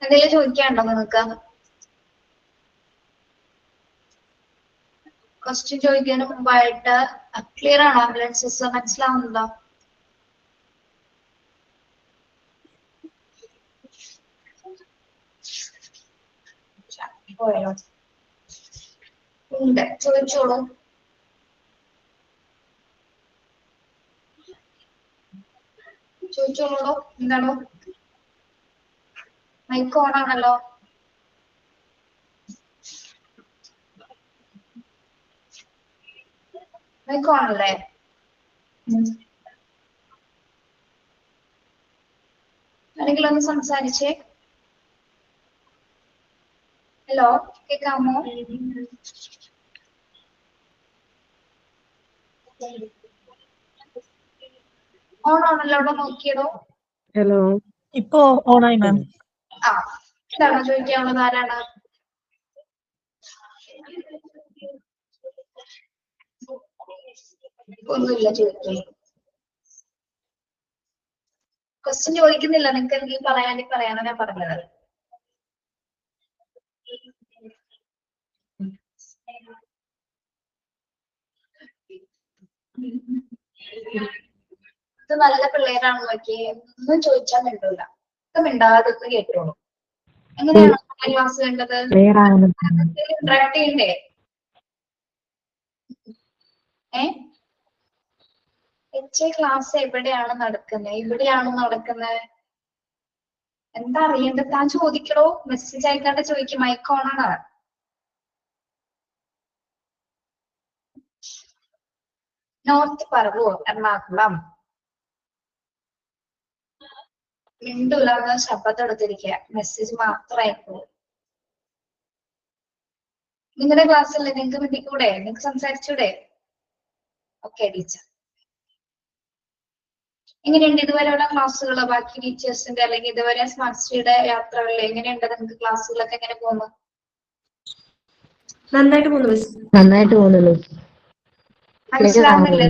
എന്തെങ്കിലും ചോദിക്കാനുണ്ടോ നിങ്ങൾക്ക്? ക്വസ്റ്റ്യൻ ചോദിക്കുന്നതിന് മുമ്പായിട്ട് ക്ലിയർ ആണോ? ആംബുലൻസസ് മനസ്സിലാവുന്നുണ്ടോ? പോയോ? ഉണ്ട്, ചോദിച്ചോളൂ. ചോദിച്ചോളൂ, എന്താണോ? മൈക്ക് ഓൺ ആണല്ലോ. മൈക്ക് ഓൺ അല്ലേ? ആരെങ്കിലും ഒന്ന് സംസാരിച്ചേ. ഹലോ, കേൾക്കാമോ? ഓൺ ആണല്ലോ, അവിടെ നോക്കിയടോ. ഹലോ, ഇപ്പോ ഓണായി മാം. ആ, എന്താണോ ചോദിക്കാനുള്ളത്? ആരാണ്? ഒന്നുമില്ല, ചോദിക്കും. ക്വസ്റ്റ്യൻ ചോദിക്കുന്നില്ല, നിങ്ങൾക്ക് എന്തെങ്കിലും പറയാനോ ഞാൻ പറഞ്ഞത്. ഇത് നല്ല പിള്ളേരാണ്, നോക്കി ഒന്നും ചോദിച്ചാൽ മിണ്ടൂല, ഒക്കെ മിണ്ടാതെ കേട്ടോളൂ. എങ്ങനെയാണ് ക്ലാസ് വേണ്ടത്? ഇന്ററാക്ട് ചെയ്യണ്ടേ? ക്ലാസ് എവിടെയാണ് നടക്കുന്നത്? ഇവിടെയാണ് നടക്കുന്നത്? എന്താ അറിയേണ്ടത്? താൻ ചോദിക്കണോ? മെസ്സേജ് അയക്കാണ്ട് ചോദിക്കും. മൈക്ക് ഓൺ ആണ്. നോർത്ത് പറവൂർ, എറണാകുളം. മിണ്ടൂല, ശബ്ദം എടുത്തിരിക്കുക, മെസ്സേജ് മാത്രമായിക്കോളൂ. നിങ്ങളുടെ ക്ലാസ്സിൽ നിങ്ങൾക്ക് മിണ്ടിക്കൂടെ? നിങ്ങൾക്ക് സംസാരിച്ചൂടെ? Okay teacher. എങ്ങനെയുണ്ട് ഇതുവരെയുള്ള ക്ലാസ്സുകൾ? ബാക്കി ടീച്ചേഴ്സിന്റെ അല്ലെങ്കിൽ ഇതുവരെ സ്മാർട്ട് സ്റ്റഡിയുടെ യാത്രകളിൽ എങ്ങനെയുണ്ട് നിങ്ങൾക്ക്? ക്ലാസ്സുകളൊക്കെ എങ്ങനെ പോകുന്നു? നന്നായിട്ട് പോകുന്നു മിസ്. മനസ്സിലാവുന്നില്ലേ?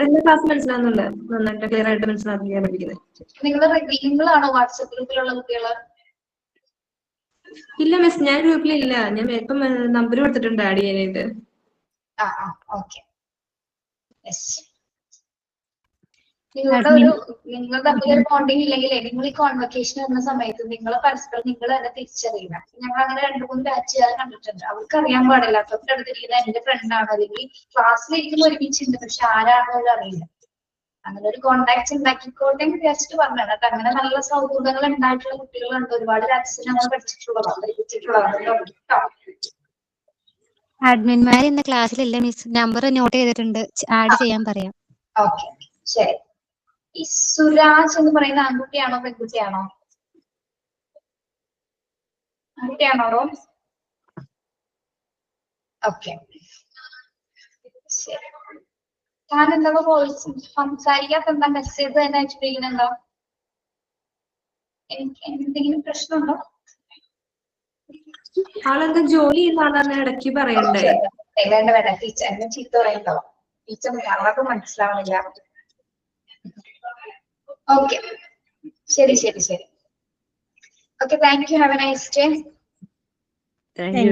എല്ലാ ക്ലാസ് മനസ്സിലാവുന്നുണ്ട്, നന്നായിട്ട് ക്ലിയർ ആയിട്ട് മനസ്സിലാക്കിയാണ് പഠിക്കുന്നത്. നിങ്ങളാണോ വാട്സപ്പ് ഗ്രൂപ്പിലുള്ള കുട്ടികള്? ഇല്ല മിസ്, ഞാൻ ഗ്രൂപ്പിലില്ല. ഞാൻ ഇപ്പം നമ്പർ കൊടുത്തിട്ടുണ്ട് ആഡ് ചെയ്യാനായിട്ട്. ഓക്കെ. നിങ്ങൾ തമ്മിലൊരു ബോണ്ടിങ് ഇല്ലെങ്കിൽ നിങ്ങൾ ഈ കോൺവെക്കേഷൻ വരുന്ന സമയത്ത് നിങ്ങൾ പരസ്പരം നിങ്ങൾ തന്നെ തിരിച്ചറിയില്ല. ഞങ്ങൾ അങ്ങനെ 2-3 ബാച്ച് കണ്ടിട്ടുണ്ട്. അവർക്ക് അറിയാൻ പാടില്ല തൊട്ടടുത്തിരിക്കുന്ന എന്റെ ഫ്രണ്ടാണ്, അല്ലെങ്കിൽ ക്ലാസ്സിലിരിക്കുമ്പോൾ ഒരുമിച്ചുണ്ട്, പക്ഷെ ആരാണെന്ന് അറിയില്ല. അങ്ങനെ ഒരു കോണ്ടാക്ട് ഉണ്ടാക്കിക്കോട്ടെ എന്ന് വിചാരിച്ചിട്ട് പറഞ്ഞാണ്. അങ്ങനെ നല്ല സൗഹൃദങ്ങൾ ഉണ്ടായിട്ടുള്ള കുട്ടികളുണ്ട്. ഒരുപാട് രാജ്യത്ത് ഞങ്ങൾ പഠിപ്പിച്ചിട്ടുള്ളതാണ്. അഡ്മിന്മാർ ഇന്ന് ക്ലാസ്സിലില്ല മിസ്, നമ്പർ നോട്ട് ചെയ്തിട്ടുണ്ട്, ആഡ് ചെയ്യാൻ പറയാം. ഓക്കെ, ശരി. ഈ സുരാജ് എന്ന് പറയുന്ന ആൺകുട്ടിയാണോ പെൺകുട്ടിയാണോ? ആൺകുട്ടിയാണോ? ഓക്കെ, ശരി. താൻ എന്താ സംസാരിക്കാത്ത? എന്താ മെസ്സേജ് തന്നെ അയച്ചിട്ടില്ലെന്തോ? എനിക്ക് എന്തെങ്കിലും പ്രശ്നമുണ്ടോ? ആളെന്താ ജോലി ചെയ്യുന്ന ആളാന്ന് ഇടയ്ക്ക് പറയണ്ടേ? വേണ്ട ടീച്ചർ എന്നെ ചീത്ത പറയണ്ടോ? ടീച്ചർ ഞങ്ങൾക്ക് മനസ്സിലാവണില്ല. ഓക്കെ, ശരി. Okay, thank you. Have A nice day. Thank you.